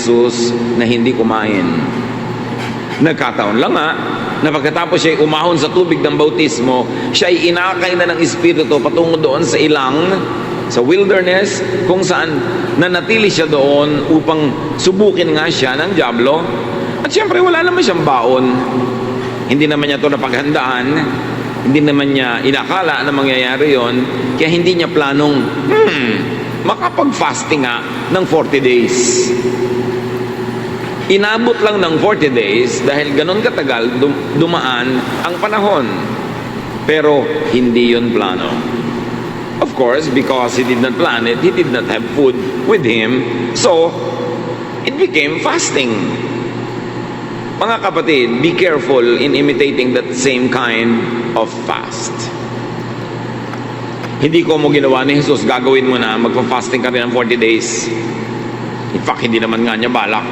Jesus na hindi kumain. Nagkataon lang nga na pagkatapos siya umahon sa tubig ng bautismo, siya ay inakay na ng Espiritu patungo doon sa ilang, sa wilderness, kung saan nanatili siya doon upang subukin nga siya ng dyablo. At siyempre wala naman siyang baon. Hindi naman niya ito napaghandaan. Hindi naman niya inakala na mangyayari yon. Kaya hindi niya planong, makapag-fasting nga ng 40 days. Inabot lang ng 40 days dahil ganun katagal dumaan ang panahon. Pero hindi yun plano. Of course, because he did not plan it, he did not have food with him, so it became fasting. Mga kapatid, be careful in imitating that same kind of fast. Hindi ko mo ginawa ni Jesus, gagawin mo na, magpa-fasting ka rin ng 40 days. In fact, hindi naman nga niya balak.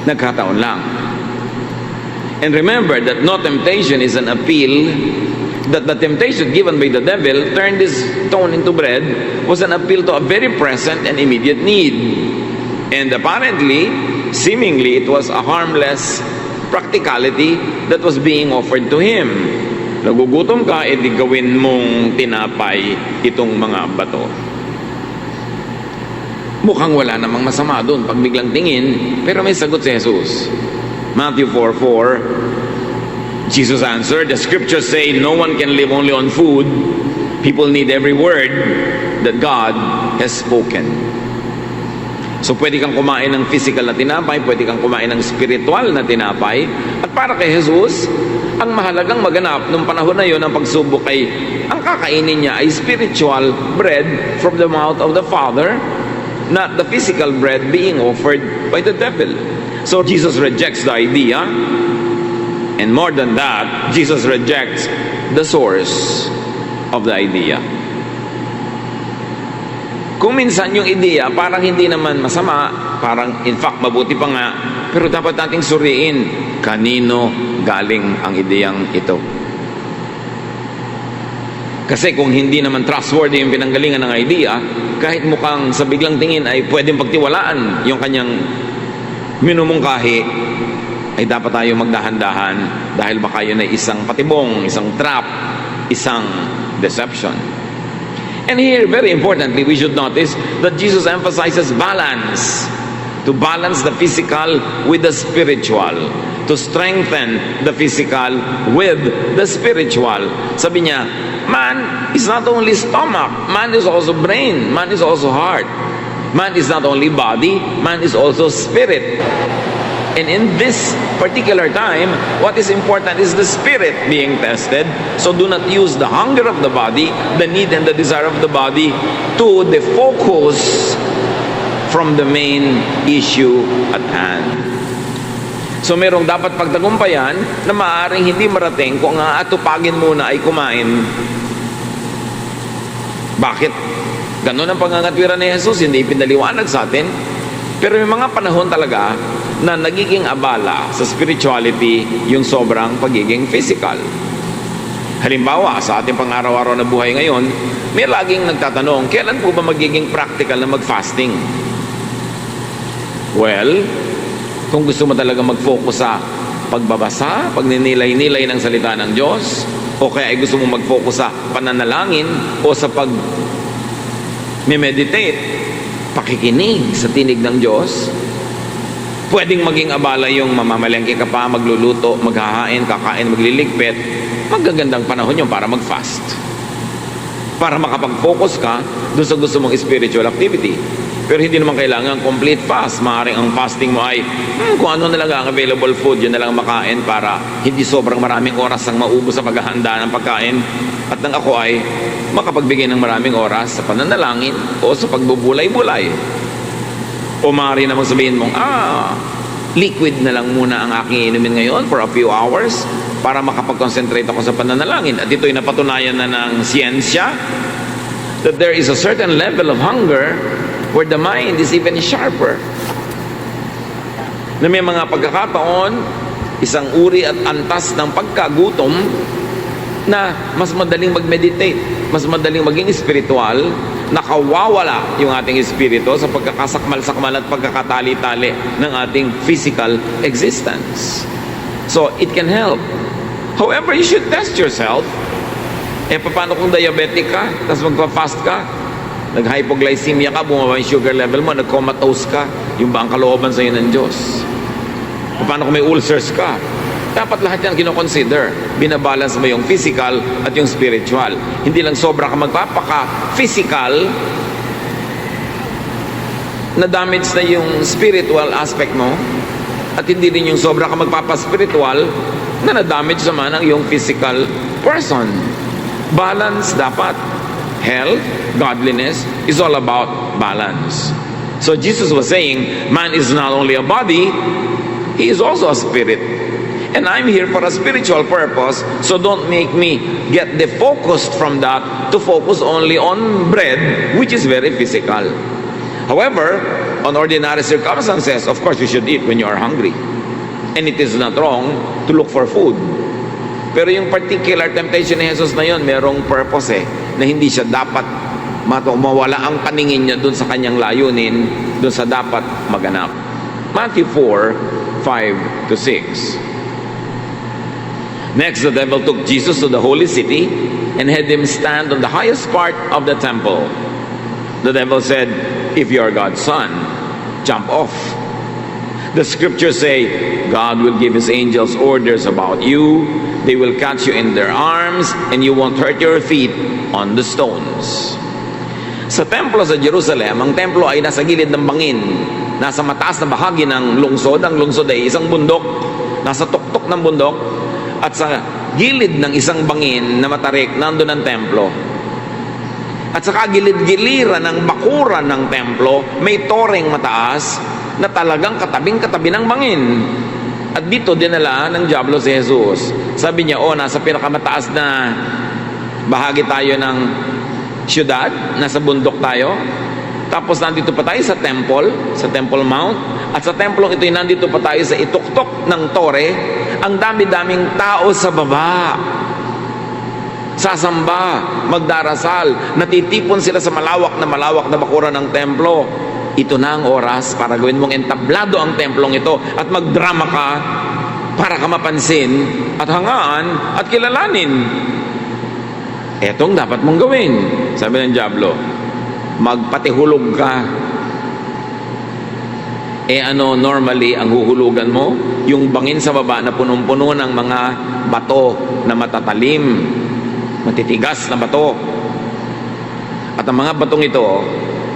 Nagkataon lang. And remember that no temptation is an appeal, that the temptation given by the devil turned his stone into bread was an appeal to a very present and immediate need. And apparently, seemingly, it was a harmless practicality that was being offered to him. Nagugutom ka, edi gawin mong tinapay itong mga bato. Mukhang wala namang masama doon pag biglang tingin, pero may sagot si Jesus. Matthew 4:4, Jesus answered, the scriptures say no one can live only on food. People need every word that God has spoken. So pwede kang kumain ng physical na tinapay, pwede kang kumain ng spiritual na tinapay. At para kay Jesus, ang mahalagang maganap nung panahon na yon ng pagsubok ay ang kakainin niya ay spiritual bread from the mouth of the Father, not the physical bread being offered by the devil. So Jesus rejects the idea, and more than that, Jesus rejects the source of the idea. Kung minsan yung ideya parang hindi naman masama, parang in fact mabuti pa nga, pero dapat nating suriin kanino galing ang ideyang ito. Kasi kung hindi naman trustworthy yung pinanggalingan ng idea, kahit mukhang sa biglang tingin ay pwedeng pagtiwalaan yung kanyang minumungkahi, ay dapat tayo magdahan-dahan dahil baka yun ay isang patibong, isang trap, isang deception. And here, very importantly, we should notice that Jesus emphasizes balance. To balance the physical with the spiritual. To strengthen the physical with the spiritual. Sabi niya, man is not only stomach, man is also brain, man is also heart. Man is not only body, man is also spirit. And in this particular time, what is important is the spirit being tested. So do not use the hunger of the body, the need and the desire of the body to defocus from the main issue at hand. So merong dapat pagtagumpayan na maaaring hindi marating kung ang aatupagin muna ay kumain. Bakit? Ganon ang pangangatwiran ni Jesus, hindi pinaliwanag sa atin. Pero may mga panahon talaga na nagiging abala sa spirituality yung sobrang pagiging physical. Halimbawa, sa ating pang-araw-araw na buhay ngayon, may laging nagtatanong, kailan po ba magiging practical na mag-fasting? Well, kung gusto mo talaga mag-focus sa pagbabasa, pagninilay-nilay ng salita ng Diyos, o kaya ay gusto mo mag-focus sa pananalangin o sa pag-meditate, pakikinig sa tinig ng Diyos, pwedeng maging abala yung mamamalengke ka pa, magluluto, maghahain, kakain, magliligpit. Magagandang panahon yun para mag-fast. Para makapag-focus ka doon sa gusto mong spiritual activity. Pero hindi naman kailangan complete fast. Maaaring ang fasting mo ay kung ano na lang ang available food, yun na lang makain para hindi sobrang maraming oras ang maubos sa paghahanda ng pagkain. At nang ako ay makapagbigay ng maraming oras sa pananalangin o sa pagbubulay-bulay. O maaari namang sabihin mong, liquid na lang muna ang aking inumin ngayon for a few hours para makapag-concentrate ako sa pananalangin. At ito'y napatunayan na ng siyensya that there is a certain level of hunger where the mind is even sharper. Na may mga pagkakataon, isang uri at antas ng pagkagutom na mas madaling mag-meditate, mas madaling maging spiritual nakawawala yung ating espiritu sa pagkakasakmal-sakmal at pagkakatali-tali ng ating physical existence. So, it can help. However, you should test yourself. Paano kung diabetic ka, tapos magpa-fast ka, nag-hypoglycemia ka, bumaba yung sugar level mo, nag-comatose ka, yung ba ang kalooban sa'yo ng Diyos? Paano kung may ulcers ka? Dapat lahat yan kinoconsider. Binabalance mo yung physical at yung spiritual. Hindi lang sobra ka magpapaka-physical, na damage na yung spiritual aspect mo, at hindi rin yung sobra ka magpapa-spiritual, na na-damage naman ang yung physical person. Balance dapat. Health, godliness, is all about balance. So Jesus was saying, man is not only a body, he is also a spirit. And I'm here for a spiritual purpose, so don't make me get defocused from that to focus only on bread, which is very physical. However, on ordinary circumstances, of course, you should eat when you are hungry. And it is not wrong to look for food. Pero yung particular temptation ni Jesus na yun, merong purpose na hindi siya dapat mawala ang paningin niya dun sa kanyang layunin, dun sa dapat maganap. Matthew 4:5-6. Next, the devil took Jesus to the holy city and had him stand on the highest part of the temple. The devil said, "If you are God's son, jump off. The scriptures say, God will give his angels orders about you. They will catch you in their arms and you won't hurt your feet on the stones." Sa templo sa Jerusalem, ang templo ay nasa gilid ng bangin. Nasa mataas na bahagi ng lungsod. Ang lungsod ay isang bundok. Nasa tuktok ng bundok. At sa gilid ng isang bangin na matarik, nandun ang templo. At sa kagilid-giliran ng bakuran ng templo, may toreng mataas na talagang katabing-katabi ng bangin. At dito dinala ng diablo si Jesus. Sabi niya, nasa pinakamataas na bahagi tayo ng syudad, nasa bundok tayo. Tapos nandito pa tayo sa Temple Mount. At sa templong ito, nandito pa tayo sa ituktok ng tore. Ang dami-daming tao sa baba. Sasamba, magdarasal, natitipon sila sa malawak na bakuran ng templo. Ito na ang oras para gawin mong entablado ang templong ito at magdrama ka para ka mapansin at hangaan at kilalanin. Etong dapat mong gawin, sabi ng diablo. Magpatihulog ka. Normally, ang huhulugan mo, yung bangin sa baba na punong-puno ng mga bato na matatalim, matitigas na bato. At ang mga batong ito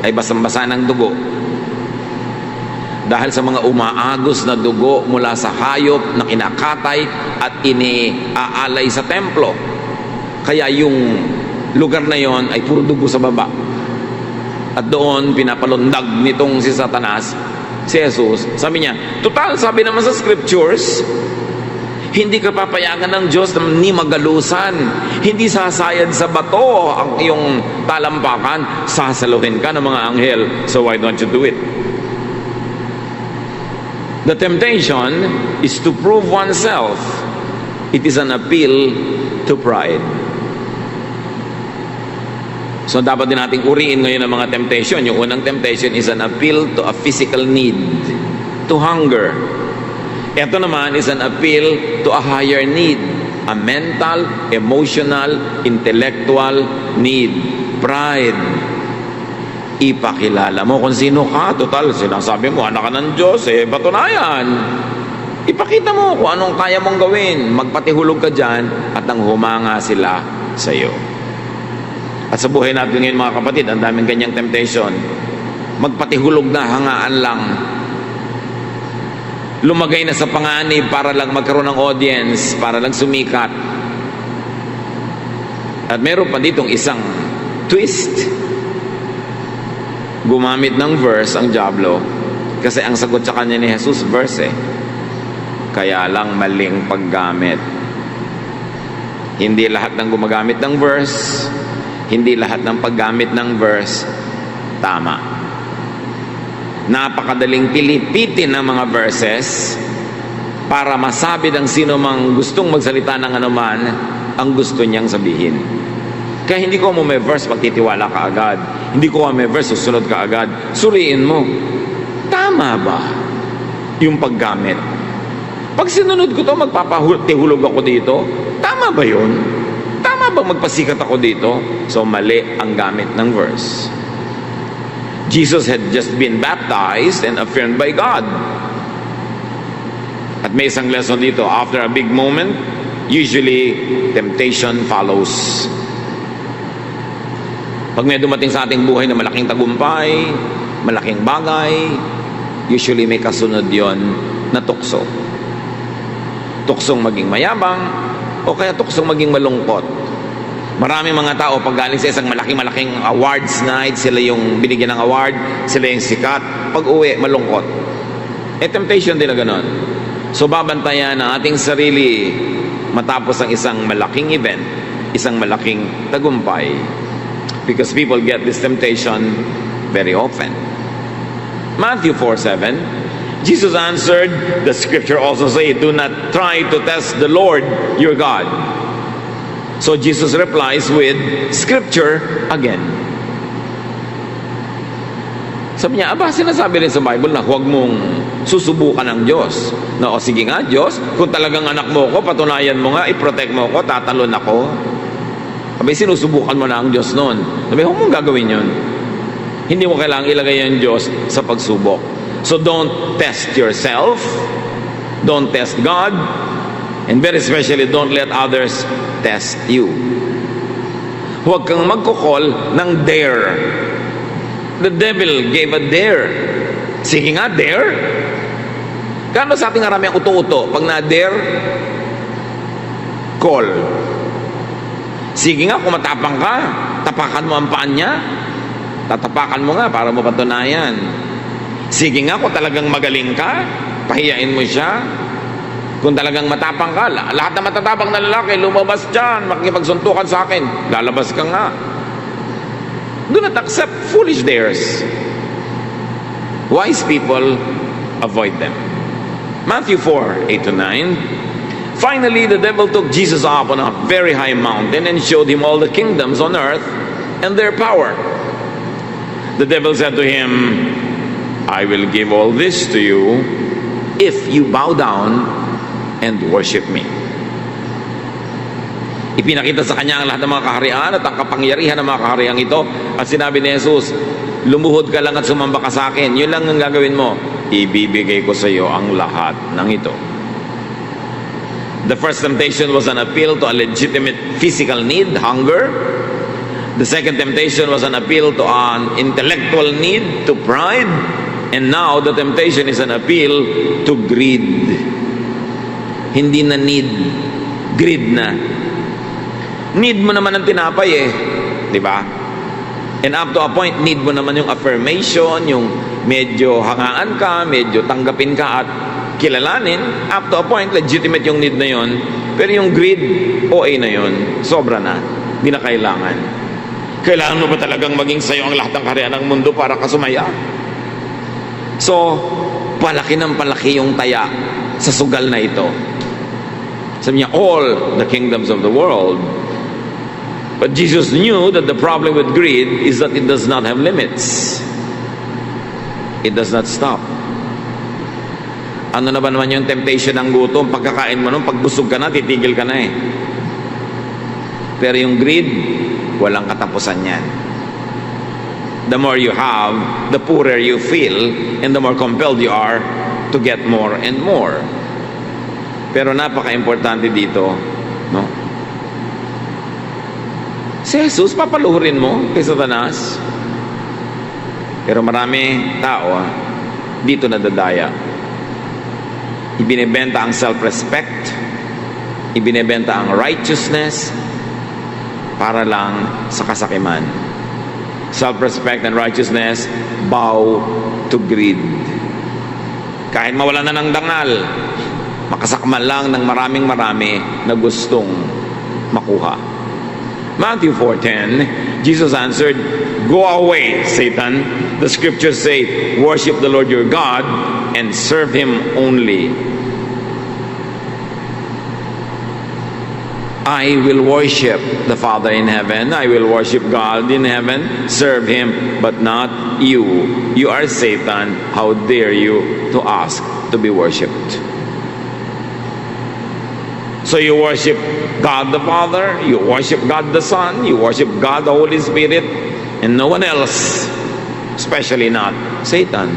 ay basang-basa ng dugo. Dahil sa mga umaagos na dugo mula sa hayop na kinakatay at iniaalay sa templo. Kaya yung lugar na yon ay puro dugo sa baba. At doon pinapalundag nitong si Satanas, si Jesus. Sabi niya, total, sabi naman sa scriptures, hindi ka papayagan ng Diyos na ni magalusan. Hindi sasayad sa bato ang iyong talampakan. Sasaluhin ka ng mga anghel. So why don't you do it? The temptation is to prove oneself. It is an appeal to pride. So dapat din nating uriin ngayon ang mga temptation. Yung unang temptation is an appeal to a physical need, to hunger. Ito naman is an appeal to a higher need, a mental, emotional, intellectual need, pride. Ipakilala mo kung sino ka. Total, sinasabi mo, anak ka ng Diyos, patunayan. Ipakita mo kung anong kaya mong gawin. Magpatihulog ka dyan at nang humanga sila sa iyo. At sa buhay natin ngayon mga kapatid, ang daming ganyang temptation. Magpatihulog na, hangaan lang. Lumagay na sa panganib para lang magkaroon ng audience, para lang sumikat. At meron pa ditong isang twist. Gumamit ng verse ang diablo. Kasi ang sagot sa kanya ni Jesus, verse Kaya lang maling paggamit. Hindi lahat ng gumagamit ng verse, hindi lahat ng paggamit ng verse tama. Napakadaling pilipitin ng mga verses para masabi ng sino mang gustong magsalita ng anuman ang gusto niyang sabihin. Kaya hindi ko mo may verse pagtitiwala ka agad. hindi ko may verse, susunod ka agad. Suriin mo, tama ba yung paggamit? Pag sinunod ko to, magpapahulog ako dito. Tama ba yun? Tama ba magpasikat ako dito? So mali ang gamit ng verse. Jesus had just been baptized and affirmed by God. At may isang lesson dito, after a big moment, usually temptation follows. Pag may dumating sa ating buhay na malaking tagumpay, malaking bagay, usually may kasunod yon na tukso. Tuksong maging mayabang, o kaya tuksong maging malungkot. Maraming mga tao pag galing sa isang malaking awards night, sila yung binigyan ng award, sila yung sikat, pag uwi, malungkot. Temptation din na ganon. So babantayan ang ating sarili matapos ang isang malaking event, isang malaking tagumpay. Because people get this temptation very often. Matthew 4:7, Jesus answered, the scripture also say, do not try to test the Lord your God. So Jesus replies with scripture again. Sabi niya, sinasabi rin sa Bible na huwag mong susubukan ng Diyos. Na, sige nga Diyos, kung talagang anak mo ko, patunayan mo nga, i-protect mo ko, tatalon ako. Sabi, sinusubukan mo na ang Diyos noon. Sabi, huwag mong gagawin yun. Hindi mo kailangang ilagay yung Diyos sa pagsubok. So don't test yourself, don't test God, and very especially, don't let others test you. Huwag kang magkukol ng dare. The devil gave a dare. Sige nga, dare. Kano sa ating arami ang uto-uto? Pag na-dare, call. Sige nga, kung matapang ka, tapakan mo ang paan niya. Tatapakan mo nga para mo patunayan. Sige nga, kung talagang magaling ka, pahiyain mo siya. Kung talagang matapang ka, lahat na matatapang na lalaki, lumabas dyan, makikipagsuntukan sa akin, lalabas ka nga. Do not accept foolish dares. Wise people, avoid them. Matthew 4:8-9. Finally, the devil took Jesus up on a very high mountain and showed him all the kingdoms on earth and their power. The devil said to him, I will give all this to you if you bow down and worship me. Ipinakita sa kanya ang lahat ng mga kaharian at ang kapangyarihan ng mga kaharian ito. At sinabi ni Jesus, lumuhod ka lang at sumamba ka sa akin. Yun lang ang gagawin mo. Ibibigay ko sa iyo ang lahat ng ito. The first temptation was an appeal to a legitimate physical need, hunger. The second temptation was an appeal to an intellectual need, to pride. And now the temptation is an appeal to greed. Hindi na need, greed na. Need mo naman ang tinapay di ba? And up to a point, need mo naman yung affirmation, yung medyo hangaan ka, medyo tanggapin ka at kilalanin. Up to a point, legitimate yung need na yon. Pero yung greed, OA na yon. Sobra na. Hindi na kailangan. Kailangan mo ba talagang maging sayo ang lahat ng kaharian ng mundo para kasumaya? So, palaki ng palaki yung taya sa sugal na ito. Sabi niya, all the kingdoms of the world. But Jesus knew that the problem with greed is that it does not have limits. It does not stop. Ano na ba naman yung temptation ng gutom? Pagkakain mo nun, pagbusog ka na, titigil ka na Pero yung greed, walang katapusan yan. The more you have, the poorer you feel, and the more compelled you are to get more and more. Pero napaka-importante dito, no? Si Jesus, papaluhurin mo kay Satanas. Pero marami tao, dito nadadaya. Ibinebenta ang self-respect, ibinebenta ang righteousness, para lang sa kasakiman. Self-respect and righteousness bow to greed. Kahit mawala na ng dangal, makasakmal lang ng marami na gustong makuha. Matthew 4:10, Jesus answered, Go away, Satan. The scriptures say, worship the Lord your God and serve Him only. I will worship the Father in heaven. I will worship God in heaven, serve Him, but not you. You are Satan. How dare you to ask to be worshipped? So you worship God the Father, you worship God the Son, you worship God the Holy Spirit, and no one else, especially not Satan.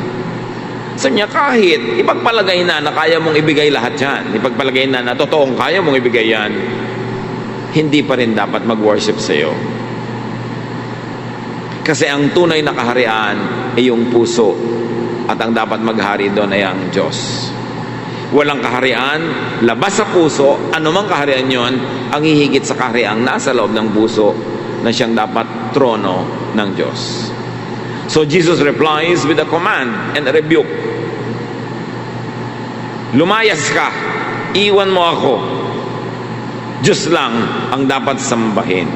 So niya kahit ipagpalagay na kaya mong ibigay lahat yan, ipagpalagay na totoong kaya mong ibigay yan, hindi pa rin dapat mag-worship sa iyo. Kasi ang tunay na kaharian ay yung puso, at ang dapat maghari doon ay ang Diyos. Walang kaharian labas sa puso, anumang kaharian yon ang hihigit sa kahariang nasa loob ng puso na siyang dapat trono ng Diyos. So Jesus replies with a command and a rebuke. Lumayas ka, iwan mo ako. Diyos lang ang dapat sambahin.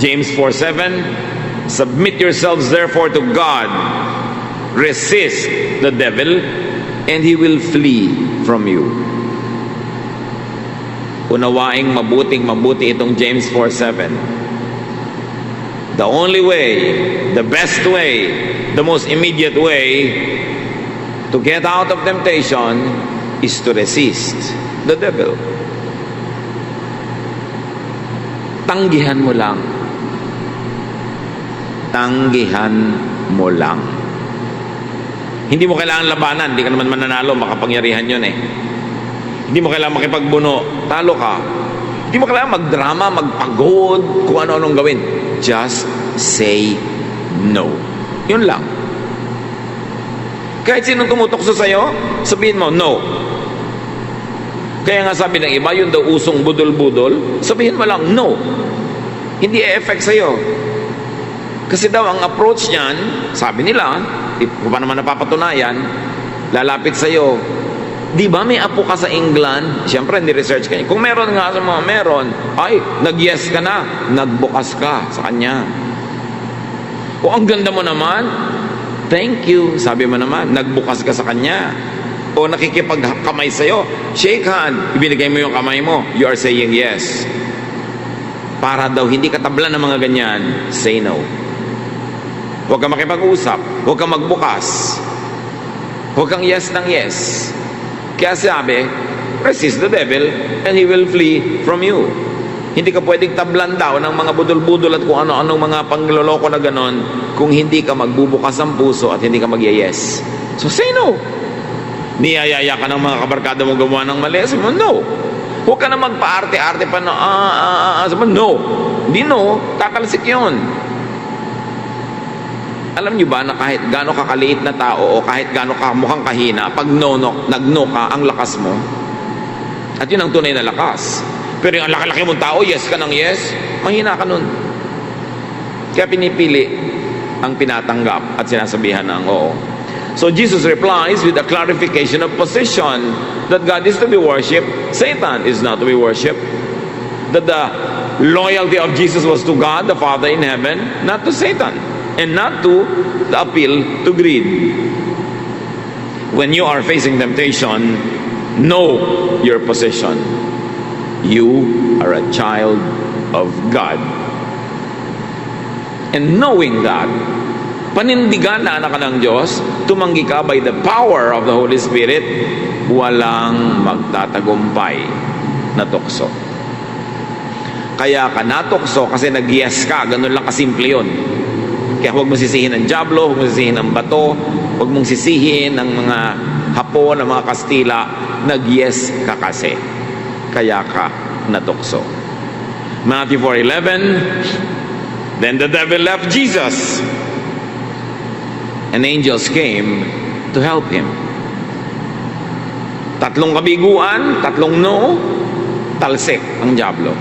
James 4:7, submit yourselves therefore to God, resist the devil, and he will flee from you. Unawaing mabuti itong James 4:7. The only way, the best way, the most immediate way to get out of temptation is to resist the devil. Tanggihan mo lang. Tanggihan mo lang. Hindi mo kailangan labanan, hindi ka naman mananalo, makapangyarihan yun eh. Hindi mo kailangan makipagbuno, talo ka. Hindi mo kailangan magdrama, magpagod, kung ano-anong gawin. Just say no. Yun lang. Kahit sinong tumutokso sa'yo, sabihin mo, no. Kaya nga sabi ng iba, yun daw usong budol-budol, sabihin mo lang, no. Hindi e-effect sa'yo. Kasi daw ang approach niyan, sabi nila, kung pa naman napapatunayan, lalapit sa'yo. Di ba may apo ka sa England? Siyempre, ni-research ka. Kung meron nga sa mga meron, ay, nag-yes ka na, nagbukas ka sa kanya. O ang ganda mo naman, thank you, sabi mo naman, nagbukas ka sa kanya. O nakikipagkamay sa'yo, shake hand, ibinigay mo yung kamay mo, you are saying yes. Para daw hindi ka tablan ng mga ganyan, say no. Huwag kang makipag-usap, huwag kang magbukas, huwag kang yes ng yes. Kaya sabi, resist the devil and he will flee from you. Hindi ka pwedeng tablan daw ng mga budol-budol at kung ano-anong mga pangloloko na ganon kung hindi ka magbubukas ng puso at hindi ka mag-yes. So say no. Niyayaya ka ng mga kabarkada mo gumawa ng mali, sabi mo no. Huwag ka na magpa-arte-arte pa na sabi mo no. Hindi no, tatalsik yun. Alam niyo ba na kahit gaano kakaliit na tao o kahit gaano ka mukhang kahina, pag nag-no ka, ang lakas mo. At yun ang tunay na lakas. Pero yung laki-laki mong tao, yes ka ng yes, mahina ka nun. Kaya pinipili ang pinatanggap at sinasabihan ng oo. So Jesus replies with a clarification of position that God is to be worshipped, Satan is not to be worshipped. That the loyalty of Jesus was to God, the Father in heaven, not to Satan. And not to the appeal to greed. When you are facing temptation, know your position. You are a child of God. And knowing that, panindigan na anak ka ng Diyos, tumanggi ka by the power of the Holy Spirit, walang magtatagumpay na tukso. Kaya ka natukso kasi nag-yes ka, ganun lang kasimple yun. Kaya huwag mong sisihin ang diablo, huwag mong sisihin ang bato, huwag mong sisihin ang mga Hapon, ang mga Kastila, nag-yes ka kasi. Kaya ka natukso. Matthew 4:11, then the devil left Jesus, and angels came to help him. Tatlong kabiguan, tatlong no, talsik ang diablo.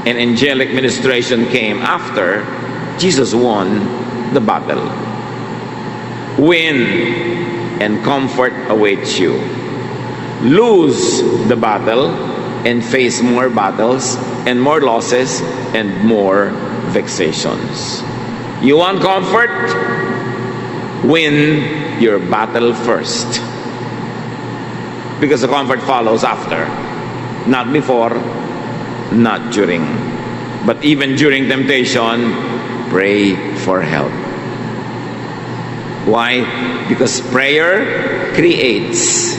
And angelic ministration came after Jesus won the battle. Win and comfort awaits you. Lose the battle and face more battles and more losses and more vexations. You want comfort? Win your battle first. Because the comfort follows after. Not before, not during. But even during temptation, pray for help. Why? Because prayer creates.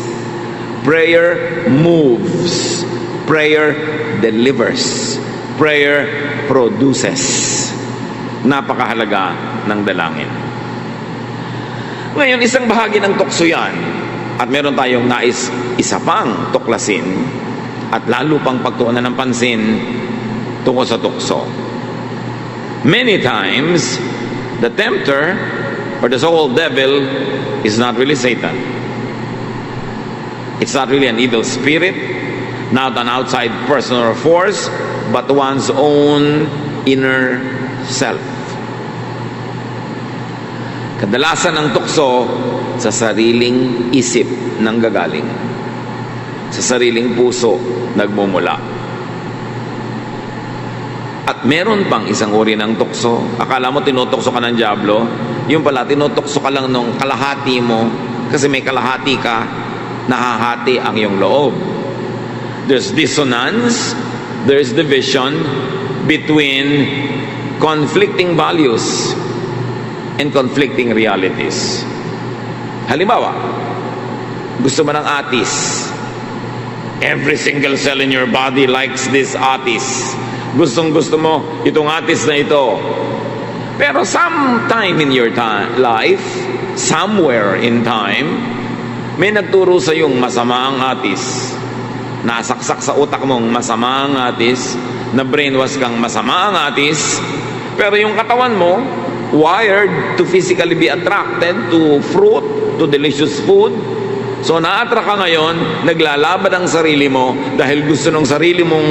Prayer moves. Prayer delivers. Prayer produces. Napakahalaga ng dalangin. Ngayon, isang bahagi ng tukso yan, at meron tayong nais isa pang tuklasin at lalo pang pagtuunan ng pansin tungkol sa tukso. Many times, the tempter or the so-called devil is not really Satan. It's not really an evil spirit, not an outside person or force, but one's own inner self. Kadalasan ng tukso sa sariling isip nanggagaling. Sa sariling puso nagmumula. At meron pang isang uri ng tukso. Akala mo tinutokso ka ng dyablo, yung pala tinutokso ka lang nung kalahati mo, kasi may kalahati ka, nahahati ang iyong loob. There's dissonance, there's division between conflicting values and conflicting realities. Halimbawa, gusto mo ng atis. Every single cell in your body likes this atis. Gustong-gusto mo itong atis na ito. Pero sometime in your life, somewhere in time, may nagturo sa iyong masama ang atis. Nasaksak sa utak mong masama ang atis, na brainwash kang masama ang atis, pero yung katawan mo, wired to physically be attracted to fruit, to delicious food. So na-attract ka ngayon, naglalaban ang sarili mo dahil gusto ng sarili mong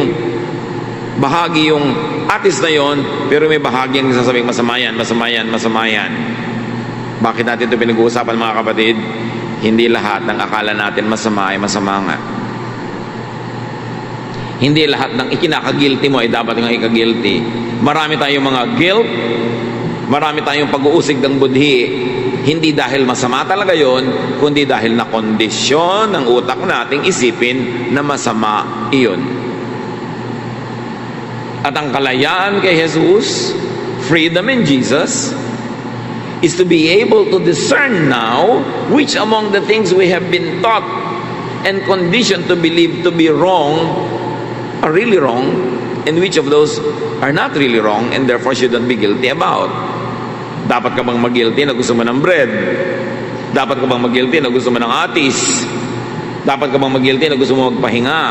bahagi yung atis na yon, pero may bahagi ang sasabing masama yan, masama yan, masama yan. Bakit natin ito pinag-uusapan, mga kapatid? Hindi lahat ng akala natin masama ay masama nga. Hindi lahat ng ikinaka-guilty mo ay dapat nga ika-guilty. Marami tayong mga guilt, marami tayong pag-uusig ng budhi, hindi dahil masama talaga yon, kundi dahil na kondisyon ng utak nating isipin na masama iyon. At ang kalayaan kay Jesus, freedom in Jesus, is to be able to discern now which among the things we have been taught and conditioned to believe to be wrong are really wrong, and which of those are not really wrong and therefore shouldn't be guilty about. Dapat ka bang mag-guilty na gusto mo ng bread? Dapat ka bang mag-guilty na gusto mo ng atis? Dapat ka bang mag-guilty na gusto mo magpahinga?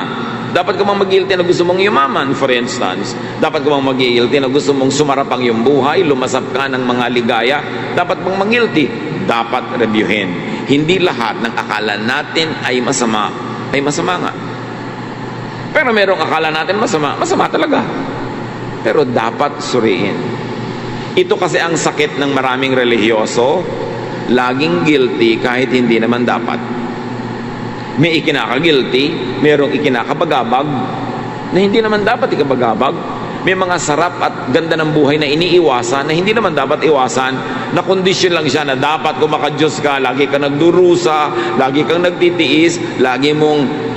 Dapat ka bang mag-guilty na gusto mong yumaman, for instance? Dapat ka bang mag-guilty na gusto mong sumarap ang iyong buhay, lumasap ka ng mga ligaya? Dapat bang mag-guilty? Dapat reviewin. Hindi lahat ng akala natin ay masama nga. Pero merong akala natin masama talaga. Pero dapat suriin. Ito kasi ang sakit ng maraming relihiyoso, laging guilty kahit hindi naman dapat. May ikinaka-guilty, merong ikinakabagabag na hindi naman dapat ikabagabag. May mga sarap at ganda ng buhay na iniiwasan na hindi naman dapat iwasan, na kondisyon lang siya na dapat kung maka-Diyos ka, lagi kang nagdurusa, lagi kang nagtitiis, lagi mong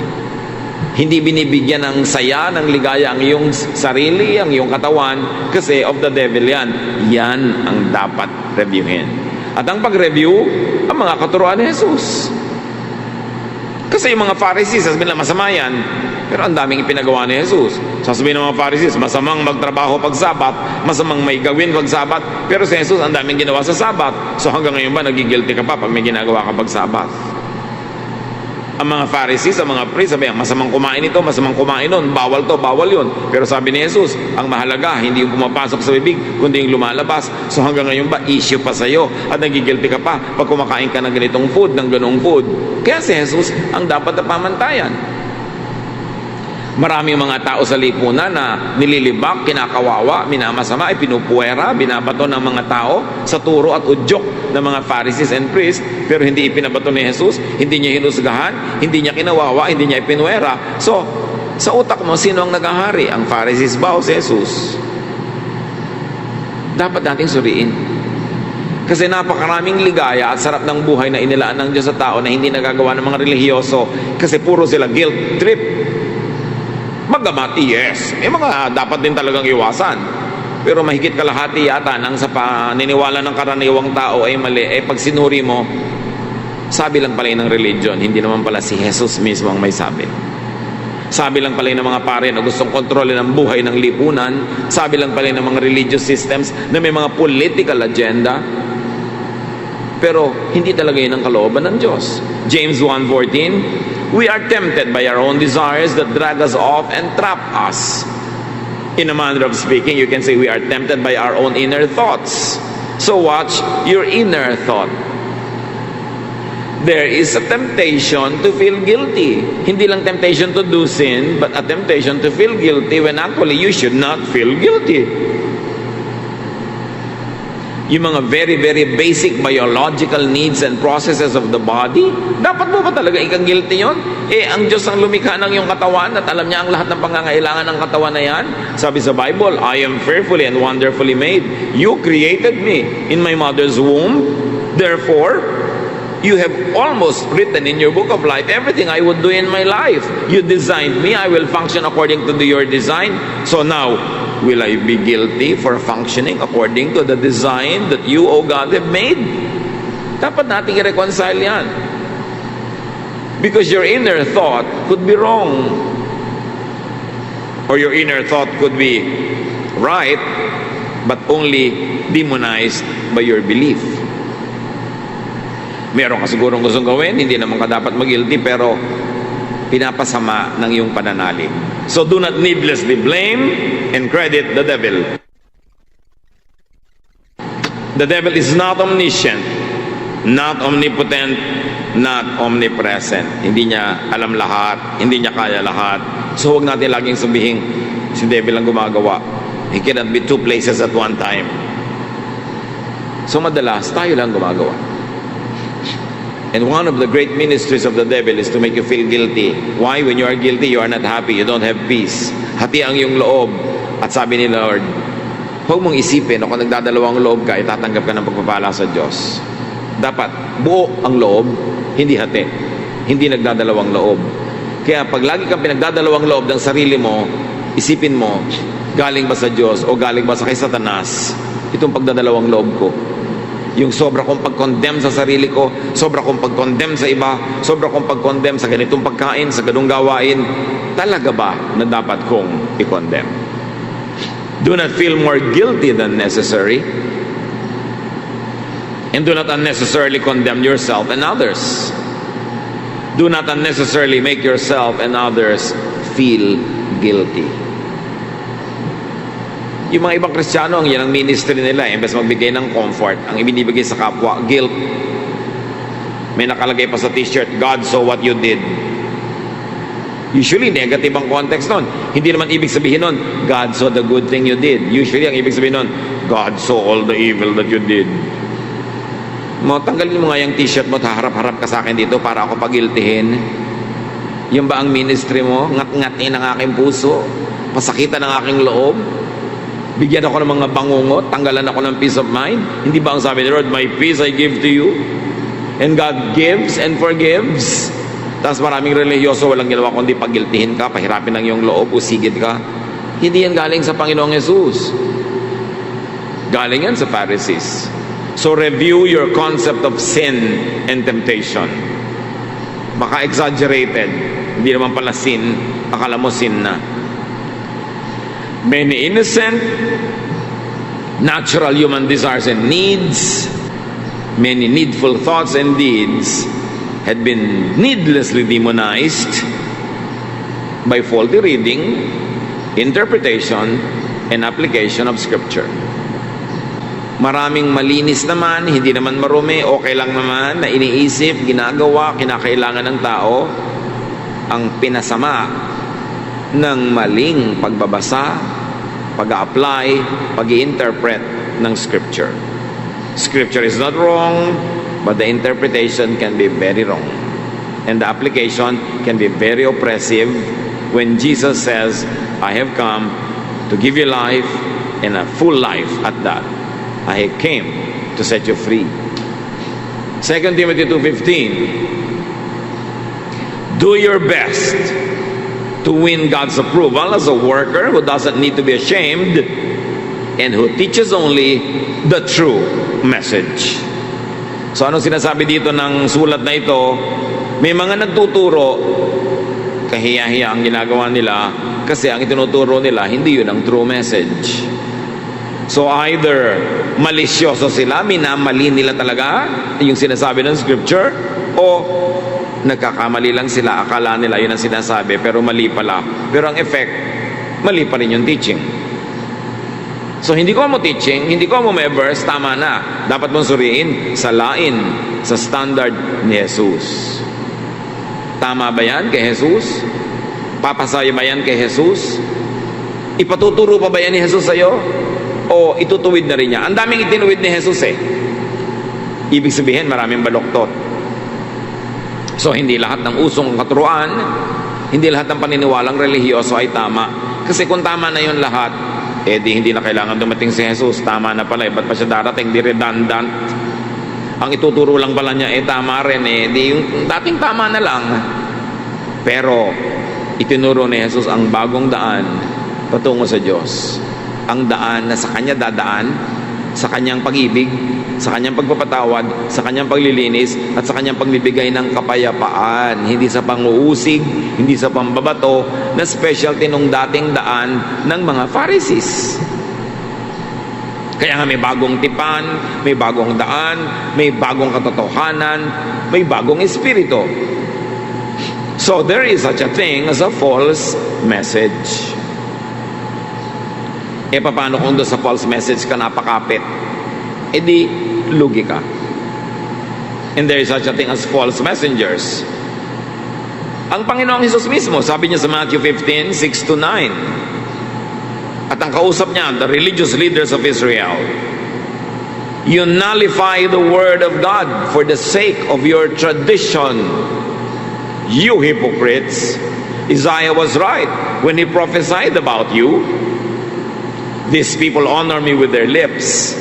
hindi binibigyan ng saya, ng ligaya ang iyong sarili, ang iyong katawan, kasi of the devil yan. Yan ang dapat reviewin. At ang pag-review, ang mga katuruan ni Jesus. Kasi yung mga Pharisees, sasabihin nila masama yan, pero ang daming ipinagawa ni Jesus. Sasabihin ng mga Pharisees, masamang magtrabaho pag Sabat, masamang may gawin pag Sabat, pero si Jesus, ang daming ginawa sa Sabat. So hanggang ngayon ba, nagigilty ka pa pag may ginagawa ka pag Sabat? Ang mga Pharisees, ang mga priests, sabi, masamang kumain ito, masamang kumain nun, bawal to, bawal yun. Pero sabi ni Jesus, ang mahalaga, hindi yung pumapasok sa bibig, kundi yung lumalabas. So hanggang ngayon ba, issue pa sa'yo, at nagigilty ka pa pag kumakain ka ng ganitong food, ng ganong food. Kaya si Jesus, ang dapat na pamantayan. Maraming mga tao sa lipunan na nililibak, kinakawawa, minamasama, ay pinupuwera, binabato ng mga tao sa turo at udyok ng mga Pharisees and priests, pero hindi ipinabato ni Jesus, hindi niya hinusgahan, hindi niya kinawawa, hindi niya ipinuwera. So, sa utak mo, sino ang nagahari? Ang Pharisees ba o si Jesus? Dapat nating suriin. Kasi napakaraming ligaya at sarap ng buhay na inilaan ng Diyos sa tao na hindi nagagawa ng mga relihiyoso, kasi puro sila guilt trip. Bagamat, yes, may mga dapat din talagang iwasan. Pero mahigit kalahati yata nang sa paniniwala ng karaniwang tao ay mali. Pag sinuri mo, sabi lang pala ng religion, hindi naman pala si Jesus mismo ang may sabi. Sabi lang pala ng mga pare na gustong kontrolin ang buhay ng lipunan. Sabi lang pala ng mga religious systems na may mga political agenda. Pero hindi talaga yun ang kalooban ng Diyos. James 1:14, we are tempted by our own desires that drag us off and trap us. In a manner of speaking, you can say we are tempted by our own inner thoughts. So watch your inner thought. There is a temptation to feel guilty. Hindi lang temptation to do sin, but a temptation to feel guilty when actually you should not feel guilty. Yung mga very, very basic biological needs and processes of the body, dapat mo ba talaga ikang guilty yun? Ang Diyos ang lumikha ng iyong katawan at alam niya ang lahat ng pangangailangan ng katawan na yan. Sabi sa Bible, I am fearfully and wonderfully made. You created me in my mother's womb. Therefore, you have almost written in your book of life everything I would do in my life. You designed me. I will function according to your design. So now, will I be guilty for functioning according to the design that you, O God, have made? Dapat nating i-reconcile yan. Because your inner thought could be wrong. Or your inner thought could be right, but only demonized by your belief. Meron ka sigurong gustong gawin, hindi naman ka dapat mag-guilty, pero pinapasama ng iyong pananalig. So do not needlessly blame and credit the devil. The devil is not omniscient, not omnipotent, not omnipresent. Hindi niya alam lahat, hindi niya kaya lahat. So huwag natin laging sabihin, si devil ang gumagawa. He cannot be two places at one time. So madalas, tayo lang gumagawa. And one of the great ministries of the devil is to make you feel guilty. Why? When you are guilty, you are not happy. You don't have peace. Hati ang iyong loob. At sabi ni Lord, huwag mong isipin, kung nagdadalawang loob ka, itatanggap ka ng pagpapala sa Diyos. Dapat buo ang loob, hindi hati. Hindi nagdadalawang loob. Kaya pag lagi kang pinagdadalawang loob ng sarili mo, isipin mo, galing ba sa Diyos o galing ba sa kay Satanas itong pagdadalawang loob ko? Yung sobra kong pag-condemn sa sarili ko, sobra kong pag-condemn sa iba, sobra kong pag-condemn sa ganitong pagkain, sa ganung gawain, talaga ba na dapat kong i-condemn? Do not feel more guilty than necessary, and do not unnecessarily condemn yourself and others. Do not unnecessarily make yourself and others feel guilty. Yung mga ibang Kristiyano, ang yan ang ministry nila. Imbes magbigay ng comfort, ang ibinibigay sa kapwa, guilt. May nakalagay pa sa t-shirt, God saw what you did. Usually, negative ang context nun. Hindi naman ibig sabihin nun, God saw the good thing you did. Usually, ang ibig sabihin nun, God saw all the evil that you did. Tanggalin mo nga yung t-shirt mo at harap-harap ka sa akin dito para ako pagiltihin. Yung ba ang ministry mo? Ngat-ngatin ang aking puso? Pasakitan ang aking loob? Bigyan ako ng mga bangungot, tanggalan ako ng peace of mind. Hindi ba ang sabi ni Lord, my peace I give to you? And God gives and forgives. Tapos maraming religyoso, walang ginawa kundi pagiltihin ka, pahirapin ang iyong loob, usigid ka. Hindi yan galing sa Panginoong Jesus. Galing yan sa Pharisees. So review your concept of sin and temptation. Baka exaggerated. Hindi naman pala sin, akala mo sin na. Many innocent, natural human desires and needs, many needful thoughts and deeds had been needlessly demonized by faulty reading, interpretation, and application of Scripture. Maraming malinis naman, hindi naman marumi, okay lang naman, na iniisip, ginagawa, kinakailangan ng tao, ang pinasama ng maling pagbabasa, pag-a-apply, pag-i-interpret ng Scripture. Scripture is not wrong, but the interpretation can be very wrong. And the application can be very oppressive when Jesus says, I have come to give you life and a full life at that. I came to set you free. 2 Timothy 2:15. Do your best to win God's approval as a worker who doesn't need to be ashamed and who teaches only the true message. So anong sinasabi dito ng sulat na ito? May mga nagtuturo, kahiya-hiya ang ginagawa nila kasi ang itinuturo nila, hindi yun ang true message. So either malisyoso sila, minamali nila talaga yung sinasabi ng scripture, o nagkakamali lang sila, akala nila yun ang sinasabi pero mali pala, pero ang effect mali pa rin yung teaching. So hindi ko mo teaching, hindi ko mo may verse, tama na, dapat mong suriin, salain sa standard ni Jesus. Tama ba yan kay Jesus? Papasaya ba yan kay Jesus? Ipatuturo pa ba yan ni Jesus sa'yo? O itutuwid na rin niya? Ang daming itinuwid ni Jesus ibig sabihin maraming baloktot. So, hindi lahat ng usong katuruan, hindi lahat ng paniniwalang relihiyoso ay tama. Kasi kung tama na yun lahat, di hindi na kailangan dumating si Jesus. Tama na pala, ba't pa siya darating? Di redundant. Ang ituturo lang pala niya, tama rin di yung dating tama na lang. Pero, itinuro ni Jesus ang bagong daan patungo sa Diyos. Ang daan na sa Kanya dadaan, sa Kanyang pag-ibig, sa Kanyang pagpapatawad, sa Kanyang paglilinis, at sa Kanyang pagbibigay ng kapayapaan. Hindi sa panguusig, hindi sa pambabato, na specialty nung dating daan ng mga Pharisees. Kaya nga may bagong tipan, may bagong daan, may bagong katotohanan, may bagong espiritu. So there is such a thing as a false message. Paano kung doon sa false message ka napakapit? Di, lugi ka. And there is such a thing as false messengers. Ang Panginoong Hesus mismo, sabi niya sa Matthew 15, 6-9, at ang kausap niya, the religious leaders of Israel, you nullify the word of God for the sake of your tradition. You hypocrites, Isaiah was right when he prophesied about you. These people honor me with their lips,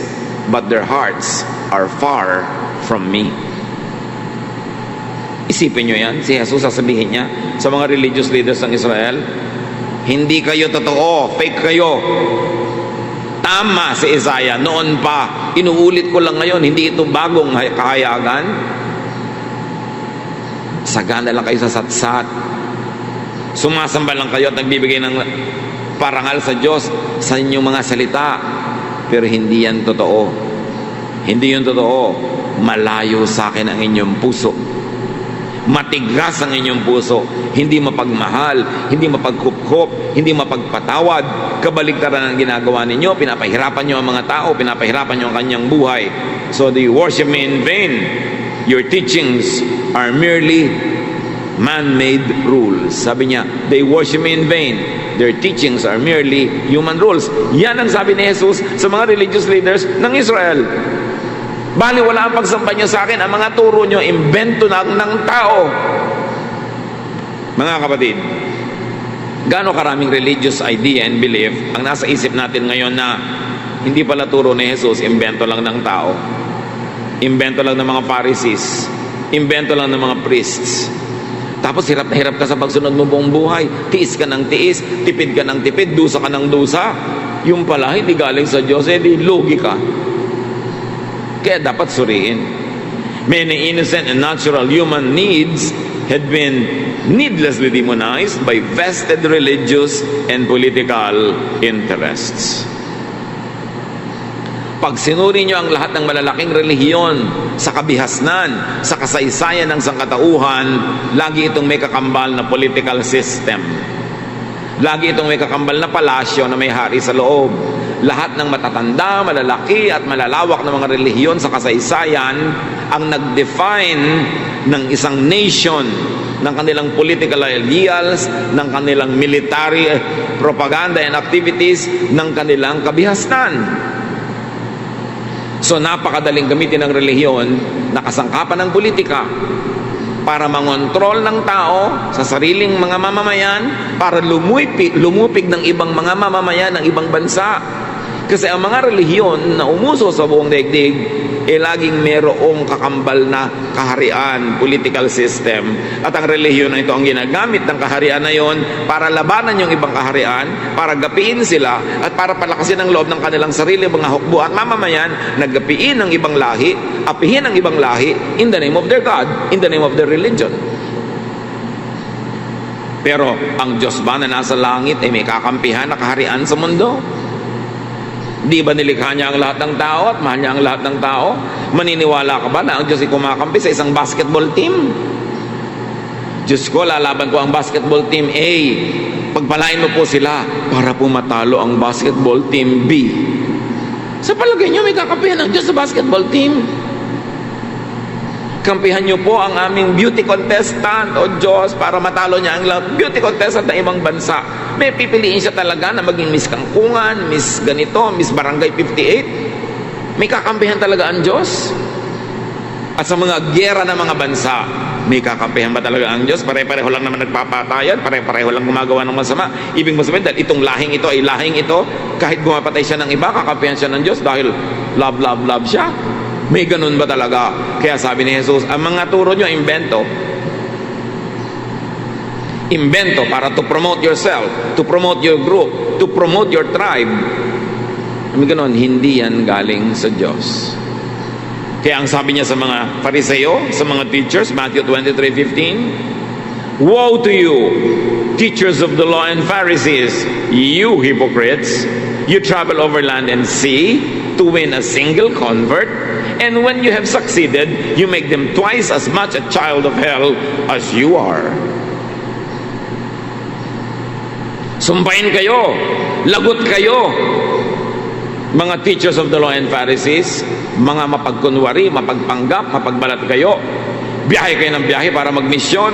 but their hearts are far from me. Isipin nyo yan, si Jesus sasabihin niya sa mga religious leaders ng Israel, hindi kayo totoo, fake kayo. Tama si Isaiah, noon pa. Inuulit ko lang ngayon, hindi ito bagong kahayagan. Sagana lang kayo sa satsat. Sumasamba lang kayo at nagbibigay ng parangal sa Diyos sa inyong mga salita, pero hindi yan totoo. Hindi yun totoo. Malayo sa akin ang inyong puso. Matigas ang inyong puso. Hindi mapagmahal, hindi mapagkupkop, hindi mapagpatawad. Kabaligtaran ang ginagawa ninyo. Pinapahirapan nyo ang mga tao, pinapahirapan nyo ang kanyang buhay. So they worship me in vain. Your teachings are merely man-made rules. Sabi niya, they worship me in vain. Their teachings are merely human rules. Yan ang sabi ni Jesus sa mga religious leaders ng Israel. Bali, wala ang pagsamba niyo sa akin. Ang mga turo niyo, imbento lang ng tao. Mga kapatid, gaano karaming religious idea and belief ang nasa isip natin ngayon na hindi pala turo ni Jesus, imbento lang ng tao. Imbento lang ng mga Pharisees. Imbento lang ng mga priests. Tapos hirap na hirap ka sa pagsunod mo buong buhay. Tiis ka ng tiis, tipid ka ng tipid, dusa ka ng dusa. Yung pala, hindi galing sa Diyos, di lugi ka. Kaya dapat suriin. Many innocent and natural human needs had been needlessly demonized by vested religious and political interests. Pag sinuri nyo ang lahat ng malalaking relihiyon sa kabihasnan, sa kasaysayan ng sangkatauhan, lagi itong may kakambal na political system. Lagi itong may kakambal na palasyo na may hari sa loob. Lahat ng matatanda, malalaki at malalawak na mga relihiyon sa kasaysayan ang nag-define ng isang nation, ng kanilang political ideals, ng kanilang military propaganda and activities, ng kanilang kabihasnan. So napakadaling gamitin ng relihiyon na kasangkapan ng politika para mangontrol ng tao sa sariling mga mamamayan, para lumupig ng ibang mga mamamayan ng ibang bansa. Kasi ang mga relihiyon na umuso sa buong daigdig, laging merong kakambal na kaharian, political system. At ang relihiyon na ito ang ginagamit ng kaharian na yon para labanan yung ibang kaharian, para gapiin sila, at para palakasin ang loob ng kanilang sarili, mga hukbo. At mamamayan, naggapiin ang ibang lahi, apihin ang ibang lahi, in the name of their God, in the name of their religion. Pero ang Diyos ba na nasa langit ay may kakampihan na kaharian sa mundo? Di ba nilikha niya ang lahat ng tao at mahal niya ang lahat ng tao? Maniniwala ka ba na ang Diyos ay kumakampi sa isang basketball team? Diyos ko, lalaban ko ang basketball team A. Pagpalain mo po sila para po matalo ang basketball team B. Sa palagay niyo, may kakampihan ng Diyos sa basketball team? Kampihan niyo po ang aming beauty contestant, o Diyos, para matalo niya ang beauty contestant ng ibang bansa. May pipiliin siya talaga na maging Miss Kangkungan, Miss ganito, Miss Barangay 58. May kakampihan talaga ang Diyos. At sa mga giyera ng mga bansa, may kakampihan ba talaga ang Diyos? Pare-pareho lang naman nagpapatayan, pare-pareho lang gumagawa ng masama. Ibig sabihin, dahil itong lahing ito ay lahing ito, kahit gumapatay siya ng iba, kakampihan siya ng Diyos dahil love, love, love siya. May ganun ba talaga? Kaya sabi ni Jesus, ang mga turo nyo, imbento. Imbento para to promote yourself, to promote your group, to promote your tribe. May ganun, hindi yan galing sa Diyos. Kaya ang sabi niya sa mga Fariseo, sa mga teachers, Matthew 23:15, woe to you, teachers of the law and Pharisees, you hypocrites! You travel over land and sea to win a single convert, and when you have succeeded, you make them twice as much a child of hell as you are. Sumpain kayo, lagot kayo, mga teachers of the law and Pharisees, mga mapagkunwari, mapagpanggap, mapagbalat kayo. Biyahe kayo ng biyahe para magmisyon,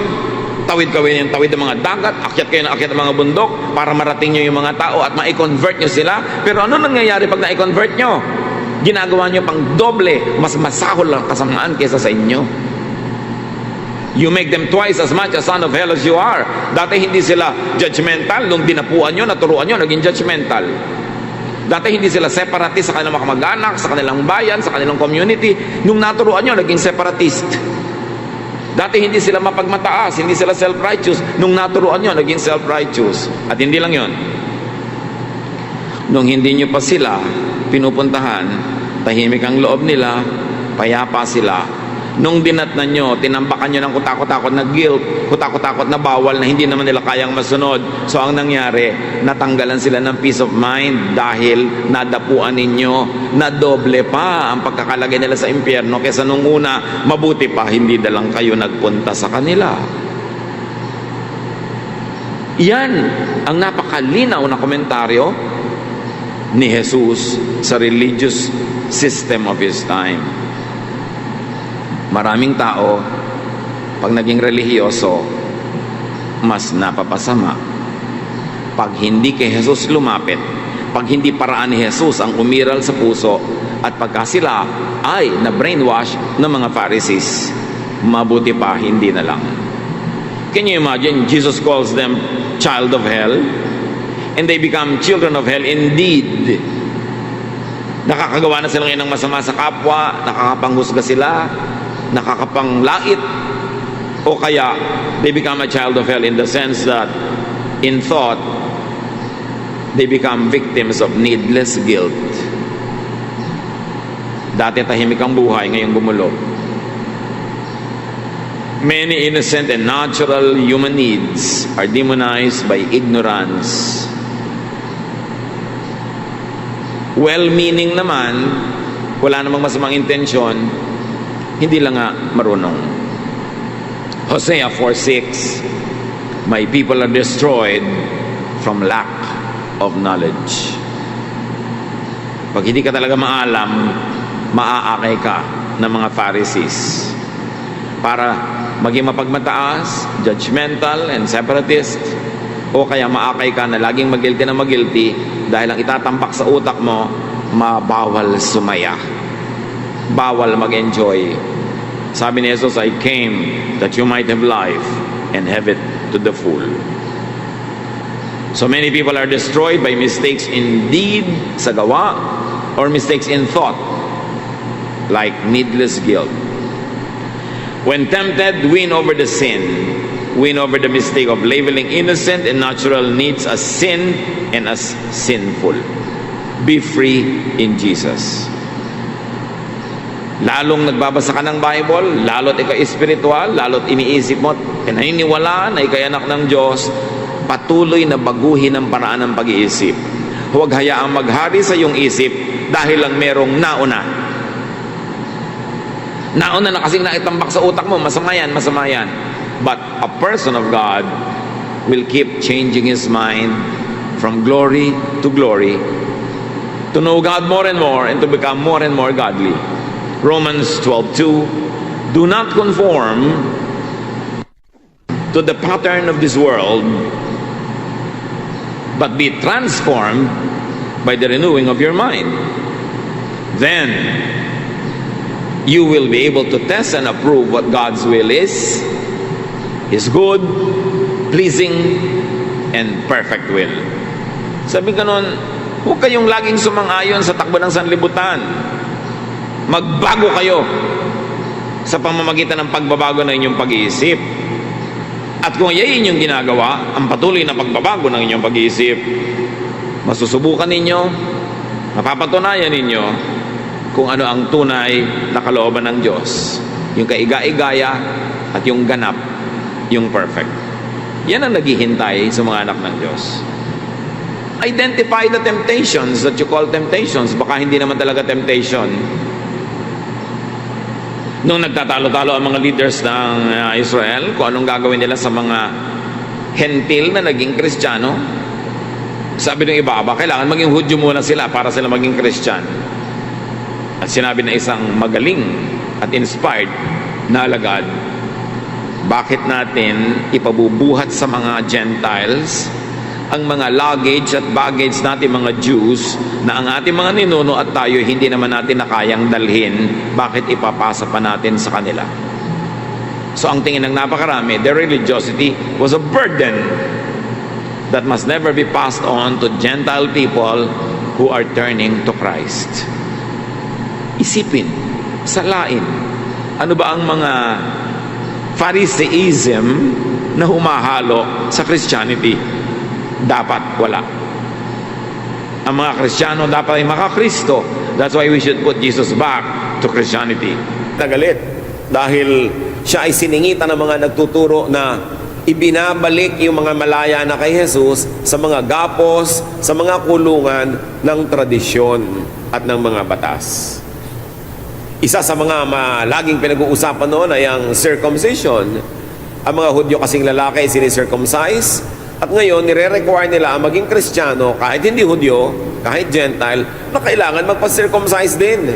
tawid kayo ng tawid ng mga dagat, akyat kayo ng akyat ng mga bundok para marating nyo yung mga tao at ma-convert nyo sila. Pero ano nangyayari pag na-convert nyo? Ginagawa nyo pang doble, mas masahol ang kasamaan kaysa sa inyo. You make them twice as much a son of hell as you are. Dati hindi sila judgmental, nung dinapuan nyo, naturuan nyo, naging judgmental. Dati hindi sila separatist sa kanilang mga kamag-anak, sa kanilang bayan, sa kanilang community. Nung naturuan nyo, naging separatist. Dati hindi sila mapagmataas, hindi sila self-righteous. Nung naturuan nyo, naging self-righteous. At hindi lang yon. Nung hindi nyo pa sila pinupuntahan, tahimik ang loob nila, payapa sila. Nung dinatnan nyo, tinampakan nyo ng kutakot-takot na guilt, kutakot-takot na bawal na hindi naman nila kayang masunod. So ang nangyari, natanggalan sila ng peace of mind dahil nadapuan ninyo na doble pa ang pagkakalagay nila sa impyerno kaysa nung una, mabuti pa hindi dalang kayo nagpunta sa kanila. Yan ang napakalinaw na komentaryo ni Jesus sa religious system of his time. Maraming tao, pag naging relihiyoso, mas napapasama. Pag hindi kay Jesus lumapit, pag hindi paraan ni Jesus ang umiral sa puso, at pagka sila ay na-brainwash ng mga Pharisees, mabuti pa hindi na lang. Can you imagine? Jesus calls them child of hell, and they become children of hell indeed. Nakakagawa na sila ngayon ng masama sa kapwa, nakakapanghusga sila, nakakapanglait, o kaya they become a child of hell in the sense that in thought they become victims of needless guilt. Dati tahimik ang buhay, ngayong gumulo. Many innocent and natural human needs are demonized by ignorance. Well-meaning naman, wala namang masamang intensyon, hindi lang nga marunong. Hosea 4:6, my people are destroyed from lack of knowledge. Pag hindi ka talaga maalam, maaakay ka ng mga Pharisees. Para maging mapagmataas, judgmental, and separatist, o kaya maakay ka na laging magilty na magilty dahil ang itatampak sa utak mo, mabawal sumaya. Bawal mag-enjoy. Sabi ni Jesus, I came that you might have life and have it to the full. So many people are destroyed by mistakes in deed, sa gawa, or mistakes in thought, like needless guilt. When tempted, win over the sin. Win over the mistake of labeling innocent and natural needs as sin and as sinful. Be free in Jesus. Lalong nagbabasa ka ng Bible, lalo't ikaw espiritual, lalo't iniisip mo, naniniwalaan na ikay anak ng Diyos, patuloy na baguhin ang paraan ng pag-iisip. Huwag hayaang maghari sa iyong isip dahil lang merong nauna. Nauna na kasing naitambak sa utak mo, masama yan, masama yan. But a person of God will keep changing his mind from glory to glory to know God more and more and to become more and more godly. Romans 12:2, do not conform to the pattern of this world, but be transformed by the renewing of your mind. Then you will be able to test and approve what God's will is, His good, pleasing, and perfect will. Sabi ka nun, huwag kayong laging sumang-ayon sa takbo ng sanlibutan. Magbago kayo sa pamamagitan ng pagbabago ng inyong pag-iisip. At kung yayin inyong ginagawa, ang patuloy na pagbabago ng inyong pag-iisip, masusubukan ninyo, mapapatunayan ninyo kung ano ang tunay na kalooban ng Diyos. Yung kaiga-igaya at yung ganap, yung perfect. Yan ang naghihintay sa mga anak ng Diyos. Identify the temptations that you call temptations. Baka hindi naman talaga temptation. Nung nagtatalo-talo ang mga leaders ng Israel, kung anong gagawin nila sa mga hentil na naging Kristiyano, sabi ng iba, kailangan maging Hudyo muna sila para sila maging Kristiyano. At sinabi na isang magaling at inspired na alagad, bakit natin ipabubuhat sa mga Gentiles ang mga luggage at baggage natin mga Jews na ang ating mga ninuno at tayo hindi naman natin nakayang dalhin, bakit ipapasa pa natin sa kanila? So ang tingin ng napakarami, their religiosity was a burden that must never be passed on to Gentile people who are turning to Christ. Isipin, salain, ano ba ang mga Phariseeism na humahalo sa Christianity? Dapat wala. Ang mga Kristiyano dapat ay makakristo. That's why we should put Jesus back to Christianity. Nagalit dahil siya ay siningitan ng mga nagtuturo na ibinabalik yung mga malaya na kay Jesus sa mga gapos, sa mga kulungan ng tradisyon at ng mga batas. Isa sa mga laging pinag-uusapan noon ay ang circumcision. Ang mga Hudyo kasing lalaki ay sinicircumcise. At ngayon, nire-require nila ang maging Kristiyano, kahit hindi Hudyo, kahit Gentile, na kailangan magpa-circumcise din.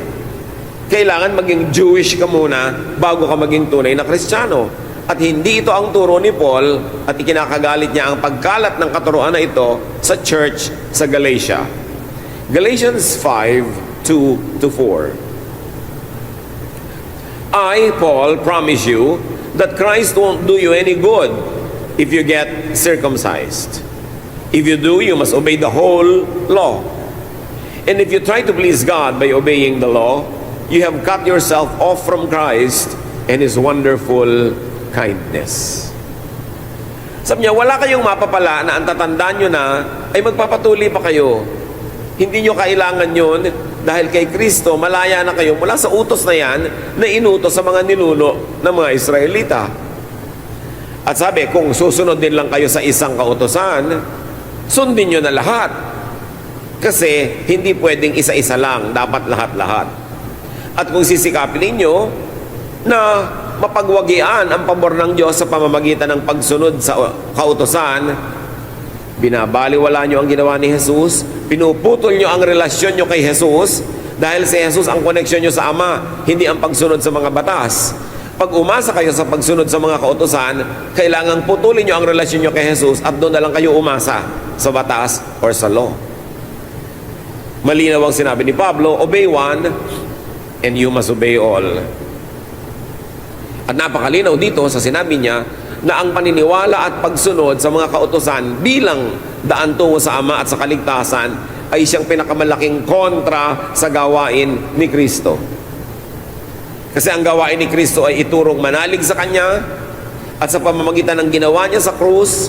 Kailangan maging Jewish ka muna bago ka maging tunay na Kristiyano. At hindi ito ang turo ni Paul at ikinakagalit niya ang pagkalat ng katuruan na ito sa church sa Galatia. Galatians 5:2-4. I, Paul, promise you that Christ won't do you any good if you get circumcised. If you do, you must obey the whole law. And if you try to please God by obeying the law, you have cut yourself off from Christ and His wonderful kindness. Sabi niya, wala kayong mapapala na ang tatandaan nyo na ay magpapatuloy pa kayo. Hindi nyo kailangan yun dahil kay Kristo, malaya na kayo mula sa utos na yan na inutos sa mga ninuno ng mga Israelita. At sabi, kung susunod din lang kayo sa isang kautosan, sundin nyo na lahat. Kasi hindi pwedeng isa-isa lang, dapat lahat-lahat. At kung sisikapin ninyo na mapagwagian ang pabor ng Diyos sa pamamagitan ng pagsunod sa kautosan, binabaliwala nyo ang ginawa ni Jesus, pinuputol nyo ang relasyon nyo kay Jesus, dahil si Jesus ang koneksyon nyo sa Ama, hindi ang pagsunod sa mga batas. Pag umasa kayo sa pagsunod sa mga kautosan, kailangang putulin nyo ang relasyon nyo kay Jesus at doon na lang kayo umasa sa batas or sa law. Malinaw ang sinabi ni Pablo, obey one and you must obey all. At napakalinaw dito sa sinabi niya na ang paniniwala at pagsunod sa mga kautosan bilang daan tungo sa Ama at sa kaligtasan, ay siyang pinakamalaking kontra sa gawain ni Kristo. Kasi ang gawain ni Kristo ay iturong manalig sa Kanya, at sa pamamagitan ng ginawa niya sa krus,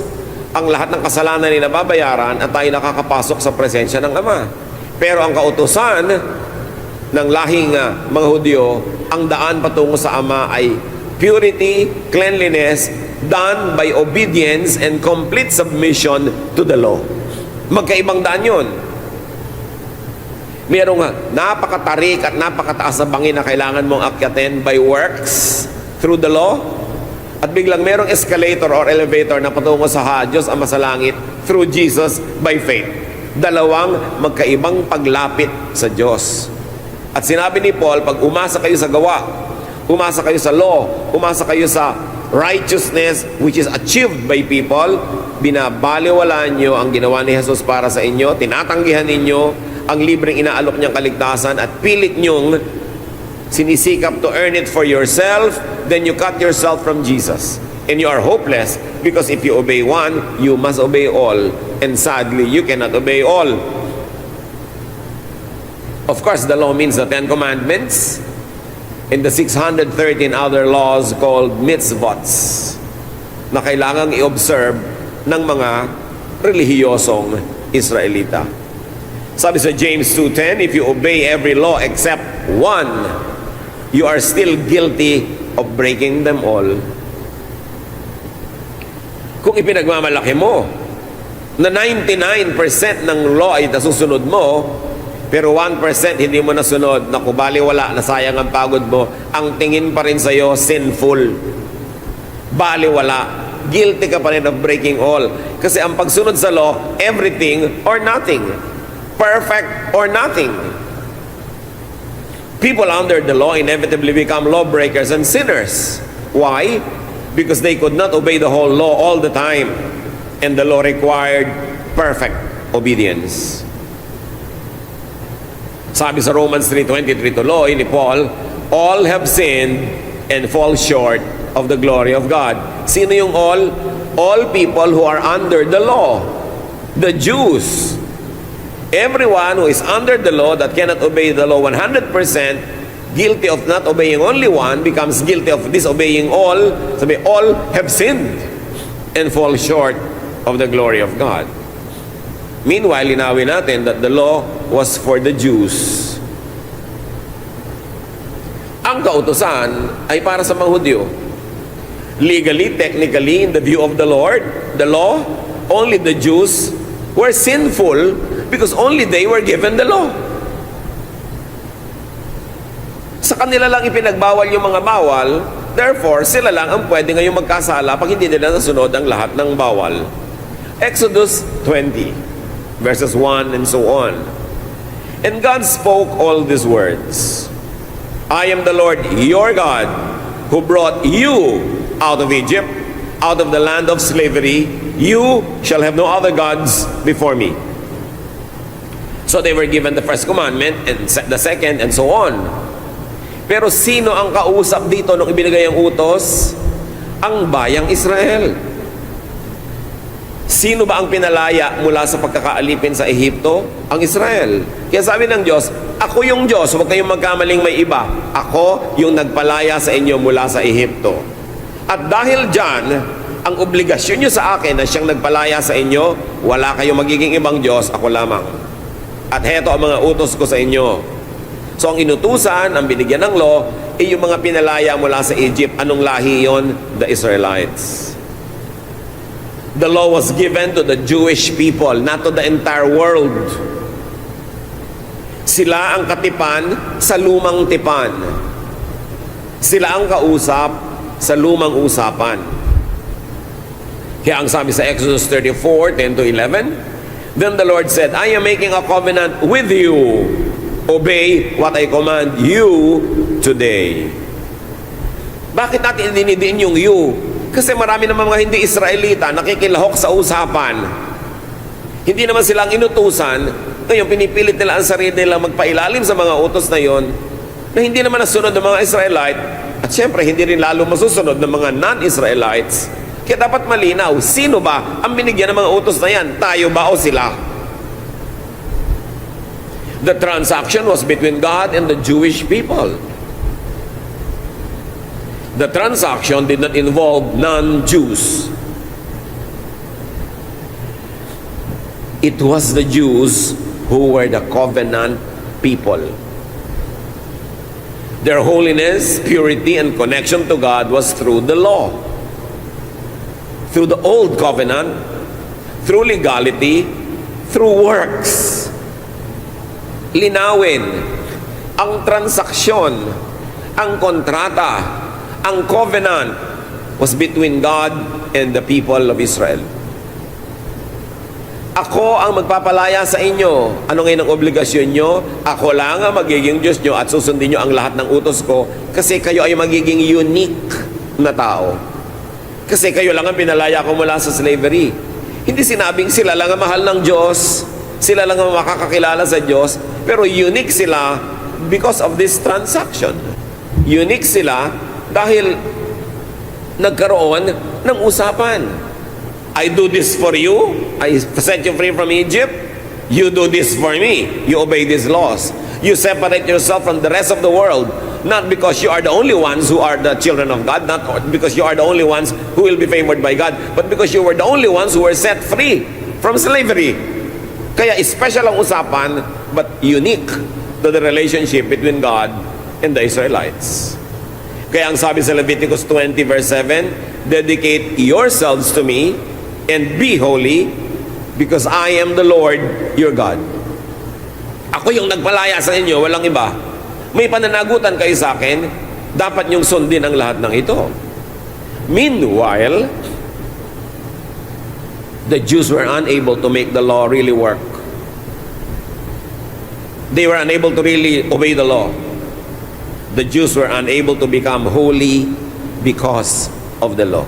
ang lahat ng kasalanan ay nababayaran at tayo nakakapasok sa presensya ng Ama. Pero ang kautusan ng lahing mga Hudyo, ang daan patungo sa Ama ay purity, cleanliness, done by obedience and complete submission to the law. Magkaibang daan yun. Merong napakatarik at napakataas na bangin na kailangan mong akyatin by works through the law, at biglang merong escalator or elevator na patungo sa Diyos Ama sa langit through Jesus by faith. Dalawang magkaibang paglapit sa Diyos. At sinabi ni Paul, pag umasa kayo sa gawa, umasa kayo sa law, umasa kayo sa righteousness which is achieved by people, binabaliwalaan nyo ang ginawa ni Jesus para sa inyo, tinatanggihan ninyo ang libreng inaalok niyang kaligtasan, at pilit nyong sinisikap to earn it for yourself, then you cut yourself from Jesus. And you are hopeless, because if you obey one, you must obey all. And sadly, you cannot obey all. Of course, the law means the 10 Commandments and the 613 other laws called mitzvots na kailangang i-observe ng mga relihiyosong Israelita. Sabi sa James 2:10, if you obey every law except one, you are still guilty of breaking them all. Kung ipinagmamalaki mo na 99% ng law ay nasusunod mo, pero 1% hindi mo nasunod, naku, baliwala, nasayang ang pagod mo, ang tingin pa rin sa'yo, sinful. Baliwala. Guilty ka pa rin of breaking all. Kasi ang pagsunod sa law, everything or nothing. Perfect or nothing. People under the law inevitably become lawbreakers and sinners. Why? Because they could not obey the whole law all the time, and the law required perfect obedience. Sabi sa Romans 3:23 tuloy ni Paul, all have sinned and fall short of the glory of God. Sino yung all? All people who are under the law. The Jews. Everyone who is under the law that cannot obey the law 100%, guilty of not obeying only one, becomes guilty of disobeying all. Sabi, all have sinned and fall short of the glory of God. Meanwhile, linawin natin that the law was for the Jews. Ang kautusan ay para sa mga Hudyo. Legally, technically, in the view of the Lord, the law, only the Jews were sinful because only they were given the law. Sa kanila lang ipinagbawal yung mga bawal, therefore, sila lang ang pwede ngayong magkasala pag hindi nila nasunod ang lahat ng bawal. Exodus 20, verses 1 and so on. And God spoke all these words. I am the Lord your God, who brought you out of Egypt, out of the land of slavery. You shall have no other gods before me. So they were given the first commandment and the second and so on. Pero sino ang kausap dito nung ibinigay ang utos? Ang bayang Israel. Sino ba ang pinalaya mula sa pagkakaalipin sa Ehipto? Ang Israel. Kaya sabi ng Diyos, ako yung Diyos, huwag kayong magkamaling may iba. Ako yung nagpalaya sa inyo mula sa Ehipto. At dahil dyan, ang obligasyon nyo sa akin na siyang nagpalaya sa inyo, wala kayong magiging ibang Diyos, ako lamang. At heto ang mga utos ko sa inyo. So ang inutusan, ang binigyan ng law, ay yung mga pinalaya mula sa Egypt. Anong lahi yon? The Israelites. The law was given to the Jewish people, not to the entire world. Sila ang katipan sa lumang tipan. Sila ang kausap sa lumang usapan. Kaya ang sabi sa Exodus 34, 10 to 11, then the Lord said, I am making a covenant with you. Obey what I command you today. Bakit natin dinidiin yung you? Kasi marami naman mga hindi Israelita nakikilahok sa usapan. Hindi naman silang inutusan. Ngayon, pinipilit nila ang sarili nila magpailalim sa mga utos na yon na hindi naman nasunod ng mga Israelite. At syempre, hindi rin lalo masusunod ng mga non-Israelites. Kaya dapat malinaw, sino ba ang binigyan ng mga utos na yan? Tayo ba o sila? The transaction was between God and the Jewish people. The transaction did not involve non-Jews. It was the Jews who were the covenant people. Their holiness, purity, and connection to God was through the law. Through the old covenant, through legality, through works. Linawin, ang transaksyon, ang kontrata, ang covenant was between God and the people of Israel. Ako ang magpapalaya sa inyo. Ano ngayon ang obligasyon nyo? Ako lang ang magiging Diyos nyo at susundin nyo ang lahat ng utos ko kasi kayo ay magiging unique na tao. Kasi kayo lang ang pinalaya ko mula sa slavery. Hindi sinabing sila lang ang mahal ng Diyos, sila lang ang makakakilala sa Diyos, pero unique sila because of this transaction. Unique sila dahil nagkaroon ng usapan. I do this for you. I set you free from Egypt. You do this for me. You obey these laws. You separate yourself from the rest of the world. Not because you are the only ones who are the children of God. Not because you are the only ones who will be favored by God. But because you were the only ones who were set free from slavery. Kaya special ang usapan, but unique to the relationship between God and the Israelites. Kaya ang sabi sa Leviticus 20 verse 7, dedicate yourselves to me and be holy because I am the Lord your God. Ako yung nagpalaya sa inyo, walang iba. May pananagutan kayo sa akin, dapat niyong sundin ang lahat ng ito. Meanwhile, the Jews were unable to make the law really work. They were unable to really obey the law. The Jews were unable to become holy because of the law.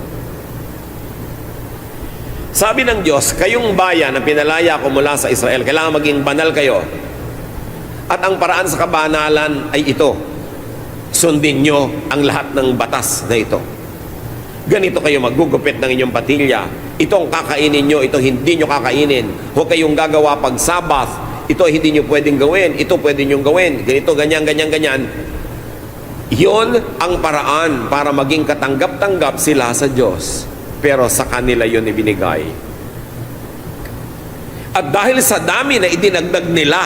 Sabi ng Diyos, kayong bayan na pinalaya ko mula sa Israel, kailangan maging banal kayo. At ang paraan sa kabanalan ay ito. Sundin nyo ang lahat ng batas na ito. Ganito kayo maggugupit ng inyong patilya. Itong kakainin nyo, ito hindi nyo kakainin. Huwag kayong gagawa pag Sabbath. Ito hindi nyo pwedeng gawin. Ito pwede nyo gawin. Ganito, ganyan, ganyan, ganyan. Yon ang paraan para maging katanggap-tanggap sila sa Diyos. Pero sa kanila yon ibinigay. At dahil sa dami na idinagdag nila,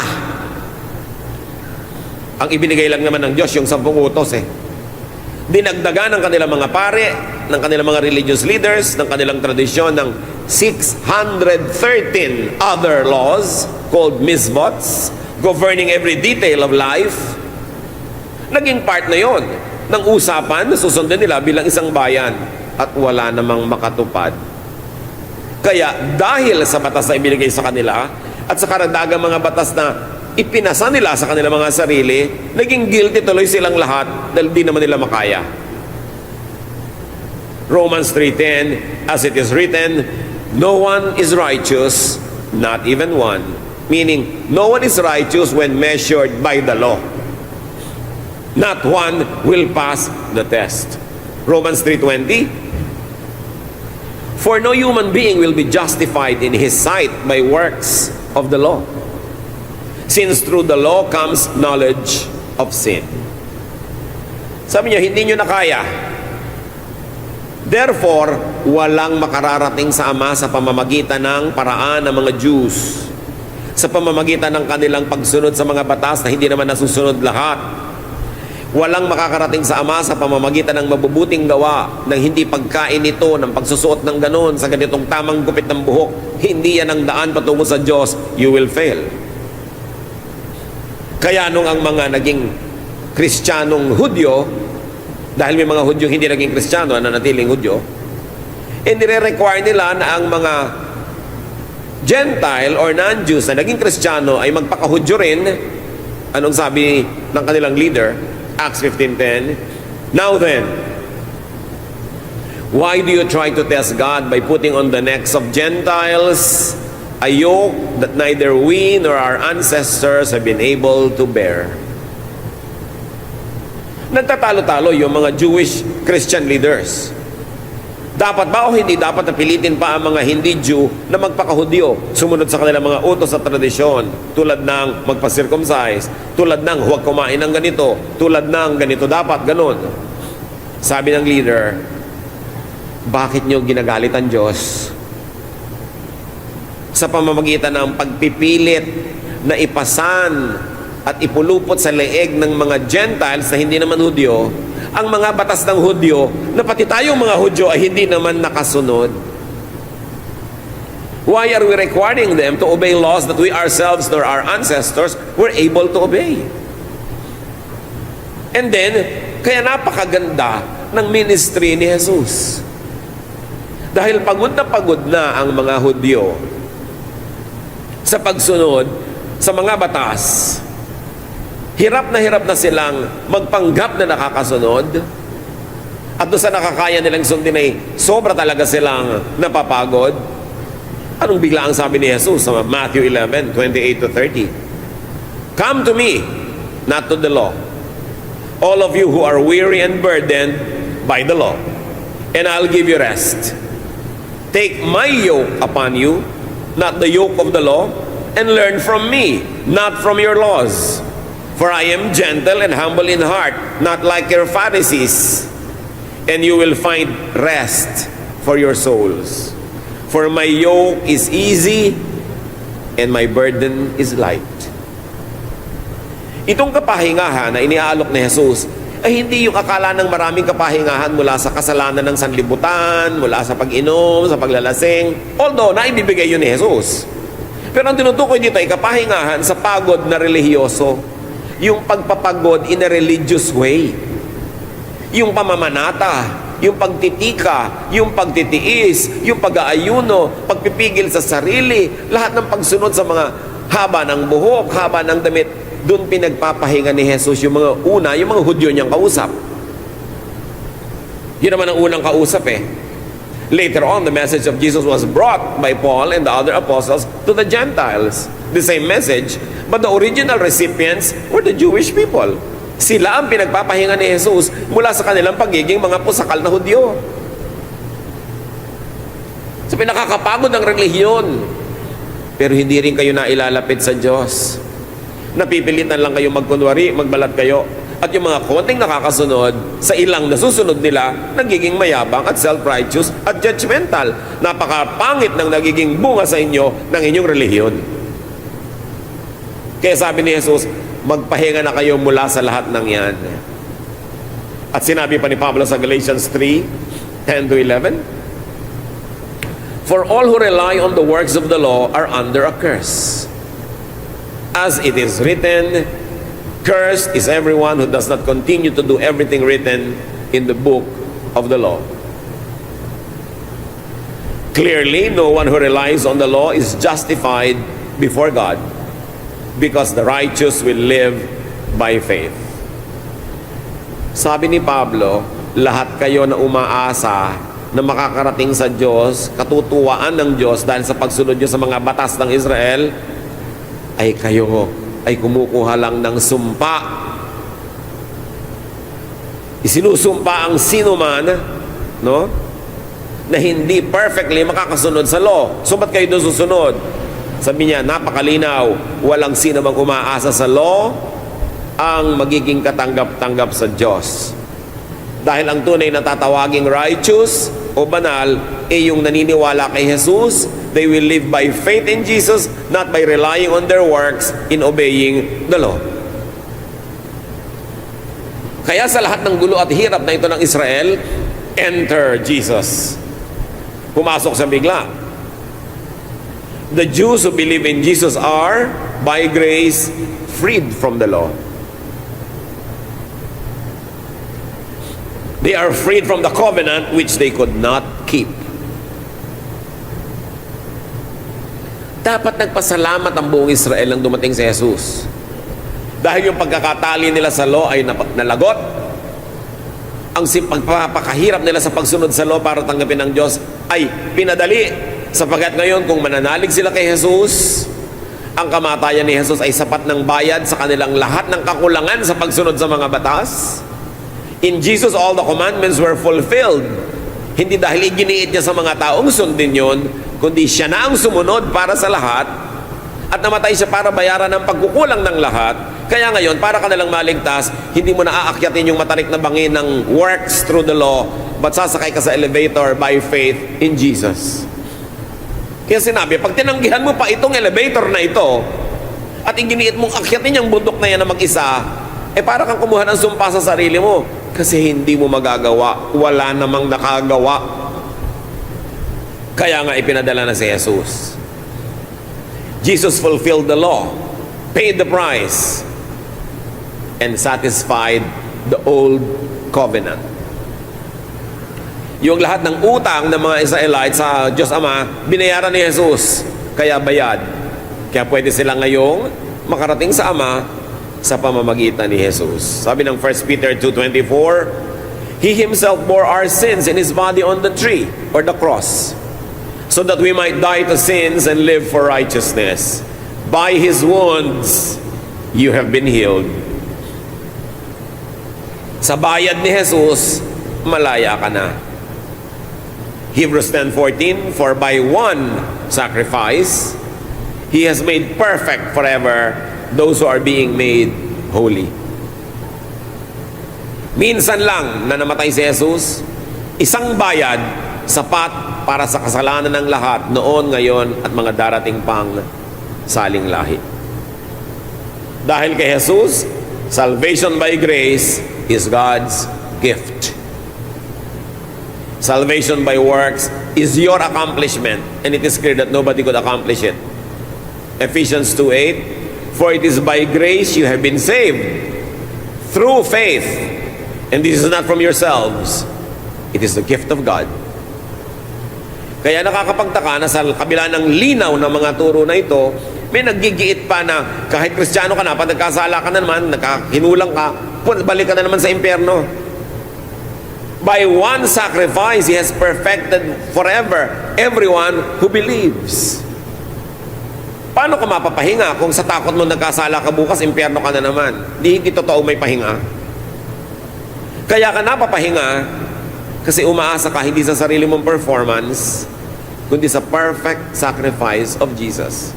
ang ibinigay lang naman ng Diyos yung 10 utos dinagdagan ng kanilang mga pare, ng kanilang mga religious leaders, ng kanilang tradisyon ng 613 other laws called mizbots, governing every detail of life. Naging part na yon ng usapan na susundin nila bilang isang bayan at wala namang makatupad. Kaya dahil sa batas na ibinigay sa kanila at sa karagdagang mga batas na ipinasa nila sa kanilang mga sarili, naging guilty tuloy silang lahat dahil di naman nila makaya. Romans 3:10, as it is written, no one is righteous, not even one. Meaning, no one is righteous when measured by the law. Not one will pass the test. Romans 3:20, for no human being will be justified in his sight by works of the law, since through the law comes knowledge of sin. Sabi niyo, hindi niyo na kaya. Therefore, walang makararating sa Ama sa pamamagitan ng paraan ng mga Jews, sa pamamagitan ng kanilang pagsunod sa mga batas na hindi naman nasusunod lahat. Walang makakarating sa Ama sa pamamagitan ng mabubuting gawa, ng hindi pagkain nito, ng pagsusuot ng ganon, sa ganitong tamang gupit ng buhok. Hindi yan ang daan patungo sa Diyos. You will fail. Kaya nung ang mga naging Kristiyanong Hudyo, dahil may mga Hudyo hindi naging Kristiyano, nanatiling Hudyo, nire-require nila na ang mga Gentile or non-Jews na naging Kristiyano ay magpaka-Hudyo rin. Anong sabi ng kanilang leader? Acts 15:10, now then, why do you try to test God by putting on the necks of Gentiles a yoke that neither we nor our ancestors have been able to bear? Nagtatalo-talo yung mga Jewish Christian leaders. Dapat ba o hindi dapat na pilitin pa ang mga hindi Jew na magpakahudyo, sumunod sa kanilang mga utos at tradisyon, tulad ng magpa-circumcise, tulad ng huwag kumain ng ganito, tulad ng ganito dapat, ganun. Sabi ng leader, bakit nyo ginagalit ang Diyos? Sa pamamagitan ng pagpipilit na ipasan at ipulupot sa leeg ng mga Gentiles na hindi naman Hudyo, ang mga batas ng Hudyo, na pati tayong mga Hudyo ay hindi naman nakasunod. Why are we requiring them to obey laws that we ourselves nor our ancestors were able to obey? And then, kaya napakaganda ng ministry ni Jesus. Dahil pagod na ang mga Hudyo sa pagsunod sa mga batas, hirap na silang magpanggap na nakakasunod, at doon sa nakakaya nilang sundin ay sobra talaga silang napapagod. Anong bigla ang sabi ni Jesus sa Matthew 11:28-30? Come to me, not to the law, all of you who are weary and burdened by the law, and I'll give you rest. Take my yoke upon you, not the yoke of the law, and learn from me, not from your laws. For I am gentle and humble in heart, not like your Pharisees, and you will find rest for your souls. For my yoke is easy and my burden is light. Itong kapahingahan na iniaalok ni Jesus ay hindi yung akala ng maraming kapahingahan mula sa kasalanan ng sanlibutan, mula sa pag-inom, sa paglalasing. Although, naibibigay yun ni Jesus. Pero ang tinutukoy dito ay kapahingahan sa pagod na relihiyoso. Yung pagpapagod in a religious way. Yung pamamanata, yung pagtitika, yung pagtitiis, yung pag-aayuno, pagpipigil sa sarili, lahat ng pagsunod sa mga haba ng buhok, haba ng damit, doon pinagpapahinga ni Jesus yung mga yung mga Hudyo niyang kausap. Yun naman ang unang kausap eh. Later on, the message of Jesus was brought by Paul and the other apostles to the Gentiles. The same message, but the original recipients were the Jewish people. Sila ang pinagpapahinga ni Jesus mula sa kanilang pagiging mga pusakal na Hudyo. So pinakakapagod ng relihiyon. Pero hindi rin kayo nailalapit sa Diyos. Napipilitan lang kayo magkunwari, magbalat kayo. At yung mga konting nakakasunod, sa ilang nasusunod nila, nagiging mayabang at self-righteous at judgmental. Napakapangit ng nagiging bunga sa inyo ng inyong relihiyon. Kaya sabi ni Jesus, magpahinga na kayo mula sa lahat ng yan. At sinabi pa ni Pablo sa Galatians 3:10-11, for all who rely on the works of the law are under a curse. As it is written, cursed is everyone who does not continue to do everything written in the book of the law. Clearly, no one who relies on the law is justified before God, because the righteous will live by faith. Sabi ni Pablo, lahat kayo na umaasa na makakarating sa Diyos, katutuwaan ng Diyos dahil sa pagsunod nyo sa mga batas ng Israel, ay kayo ay kumukuha lang ng sumpa. Isinusumpa ang sino man, no, na hindi perfectly makakasunod sa law. So ba't kayo doon susunod? Sabi niya, napakalinaw, walang sino mang umaasa sa law ang magiging katanggap-tanggap sa Diyos. Dahil ang tunay na tatawaging righteous o banal ay yung naniniwala kay Jesus. They will live by faith in Jesus, not by relying on their works in obeying the law. Kaya sa lahat ng gulo at hirap na ito ng Israel, enter Jesus. Pumasok sa bigla. The Jews who believe in Jesus are, by grace, freed from the law. They are freed from the covenant which they could not keep. Dapat nagpasalamat ang buong Israel nang dumating si Jesus. Dahil yung pagkakatali nila sa law ay nalagot. Ang pagpapakahirap nila sa pagsunod sa law para tanggapin ng Diyos ay pinadali. Sapagkat ngayon kung mananalig sila kay Jesus, ang kamatayan ni Jesus ay sapat ng bayad sa kanilang lahat ng kakulangan sa pagsunod sa mga batas. In Jesus, all the commandments were fulfilled. Hindi dahil iginiit niya sa mga taong sundin yon, kundi siya na ang sumunod para sa lahat at namatay siya para bayaran ng pagkukulang ng lahat. Kaya ngayon, para ka nalang maligtas, hindi mo na aakyatin yung matarik na bangin ng works through the law, but sasakay ka sa elevator by faith in Jesus. Kaya sinabi, pag tinanggihan mo pa itong elevator na ito at iginiit mong akyatin yung bundok na yan na mag-isa, para kang kumuha ng sumpa sa sarili mo kasi hindi mo magagawa. Wala namang nakagawa. Kaya nga ipinadala na si Jesus. Jesus fulfilled the law, paid the price, and satisfied the old covenant. Yung lahat ng utang ng mga Israelites sa Diyos Ama, binayaran ni Jesus. Kaya bayad. Kaya pwede sila ngayong makarating sa Ama sa pamamagitan ni Jesus. Sabi ng 1 Peter 2:24, He Himself bore our sins in His body on the tree or the cross, so that we might die to sins and live for righteousness. By His wounds, you have been healed. Sa bayad ni Jesus, malaya ka na. Hebrews 10:14, For by one sacrifice, He has made perfect forever those who are being made holy. Minsan lang na namatay si Jesus, isang bayad, sapat para sa kasalanan ng lahat noon, ngayon, at mga darating pang saling lahi. Dahil kay Jesus, salvation by grace is God's gift. Salvation by works is your accomplishment, and it is clear that nobody could accomplish it. Ephesians 2:8, For it is by grace you have been saved, through faith, and this is not from yourselves, it is the gift of God. Kaya nakakapagtaka na sa kabila ng linaw ng mga turo na ito, may naggigiit pa na kahit Kristiyano ka na, pag nagkasala ka na naman, nakahinulang ka, balik ka na naman sa impyerno. By one sacrifice, He has perfected forever everyone who believes. Paano ka mapapahinga kung sa takot mo nagkasala ka bukas, impyerno ka na naman? Hindi totoo may pahinga. Kaya ka napapahinga kasi umaasa ka hindi sa sarili mong performance, kundi sa perfect sacrifice of Jesus.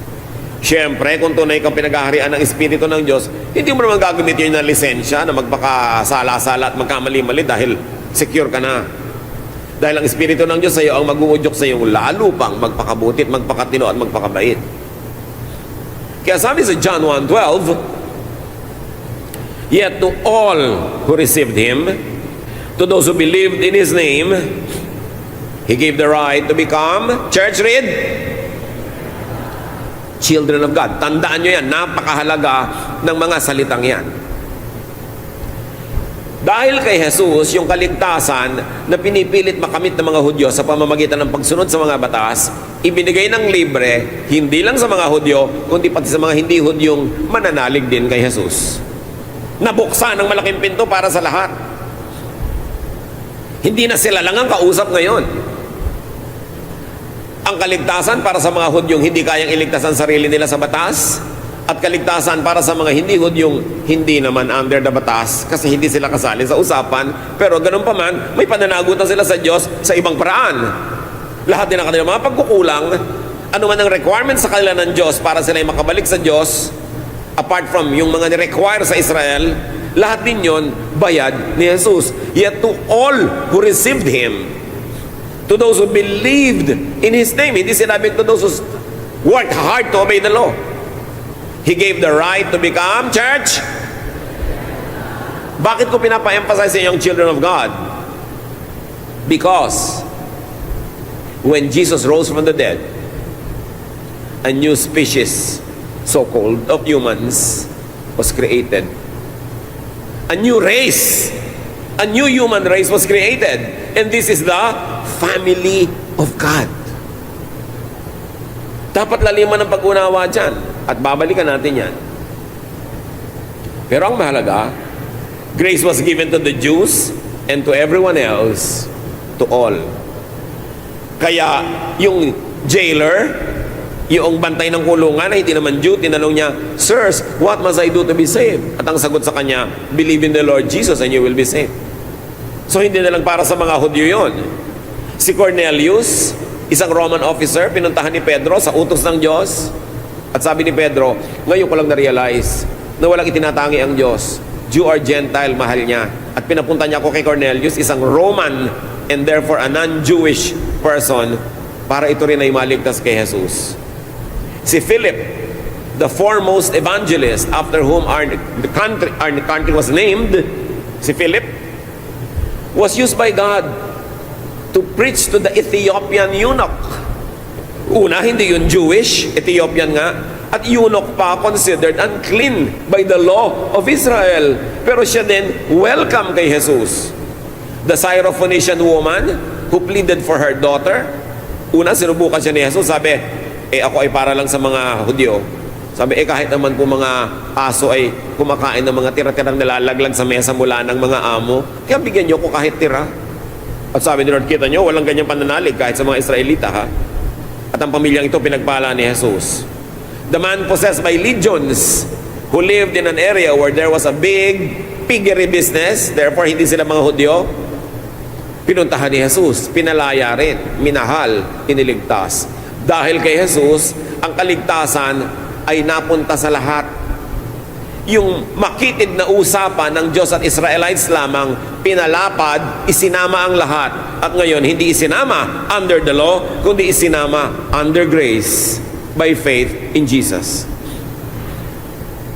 Siyempre, kung tunay kang pinaghaharian ng Espiritu ng Diyos, hindi mo naman gagamit yun na lisensya na magpakasala-sala at magkamali-mali dahil secure ka na. Dahil ang Espiritu ng Diyos sa iyo ang mag-uudyok sa iyo lalo pang magpakabuti at magpakatino at magpakabait. Kaya sabi sa John 1:12, Yet to all who received Him, to those who believed in His name, He gave the right to become, church read, children of God. Tandaan nyo yan, napakahalaga ng mga salitang yan. Dahil kay Jesus, yung kaligtasan na pinipilit makamit ng mga Hudyo sa pamamagitan ng pagsunod sa mga batas, ibinigay ng libre, hindi lang sa mga Hudyo, kundi pati sa mga hindi Hudyong mananalig din kay Jesus. Nabuksan ang malaking pinto para sa lahat. Hindi na sila lang ang kausap ngayon. Ang kaligtasan para sa mga Hudyong hindi kayang iligtas ang sarili nila sa batas, at kaligtasan para sa mga hindi Hudyong hindi naman under the batas kasi hindi sila kasali sa usapan, pero ganun pa man, may pananagutan sila sa Diyos sa ibang paraan. Lahat din ang kanilang mga pagkukulang, ano man ang requirements sa kanila ng Diyos para sila ay makabalik sa Diyos, apart from yung mga ni-require sa Israel, lahat din yon bayad ni Jesus. Yet to all who received Him, to those who believed in His name, hindi sinabing to those who worked hard to obey the law, He gave the right to become, church. Bakit ko pinapa-emphasize sa yung children of God? Because when Jesus rose from the dead, a new species, so-called, of humans was created. A new race, a new human race was created. And this is the family of God. Dapat laliman ng pag-unawa dyan. At babalikan natin yan. Pero ang mahalaga, grace was given to the Jews and to everyone else, to all. Kaya yung jailer, yung bantay ng kulungan na hindi naman Jew, tinanong niya, Sirs, what must I do to be saved? At ang sagot sa kanya, believe in the Lord Jesus and you will be saved. So hindi na lang para sa mga Hudyo yun. Si Cornelius, isang Roman officer, pinuntahan ni Pedro sa utos ng Diyos. At sabi ni Pedro, ngayon ko lang na-realize na walang itinatangi ang Diyos. Jew or Gentile, mahal niya. At pinapunta niya ako kay Cornelius, isang Roman and therefore a non-Jewish person, para ito rin ay maligtas kay Jesus. Si Philip, the foremost evangelist after whom our country was named, si Philip, was used by God to preach to the Ethiopian eunuch. Una, hindi yun Jewish, Ethiopian nga, at eunuch pa considered unclean by the law of Israel. Pero siya din welcome kay Jesus. The Syrophoenician woman who pleaded for her daughter, una sinubukan siya ni Jesus, sabi, ako ay para lang sa mga Hudyo. Sabi, kahit naman po mga aso ay kumakain ng mga tira-tirang nalalaglag sa mesa mula ng mga amo, kaya bigyan niyo ko kahit tira. At sabi ni Lord, kita niyo, walang ganyang pananalig kahit sa mga Israelita, ha? At ang pamilyang ito pinagpala ni Jesus. The man possessed by legions who lived in an area where there was a big piggery business, therefore hindi sila mga Hudyo, pinuntahan ni Jesus, pinalaya rin, minahal, iniligtas. Dahil kay Jesus, ang kaligtasan ay napunta sa lahat. Yung makitid na usapan ng Diyos at Israelites lamang, pinalapad, isinama ang lahat. At ngayon, hindi isinama under the law, kundi isinama under grace by faith in Jesus.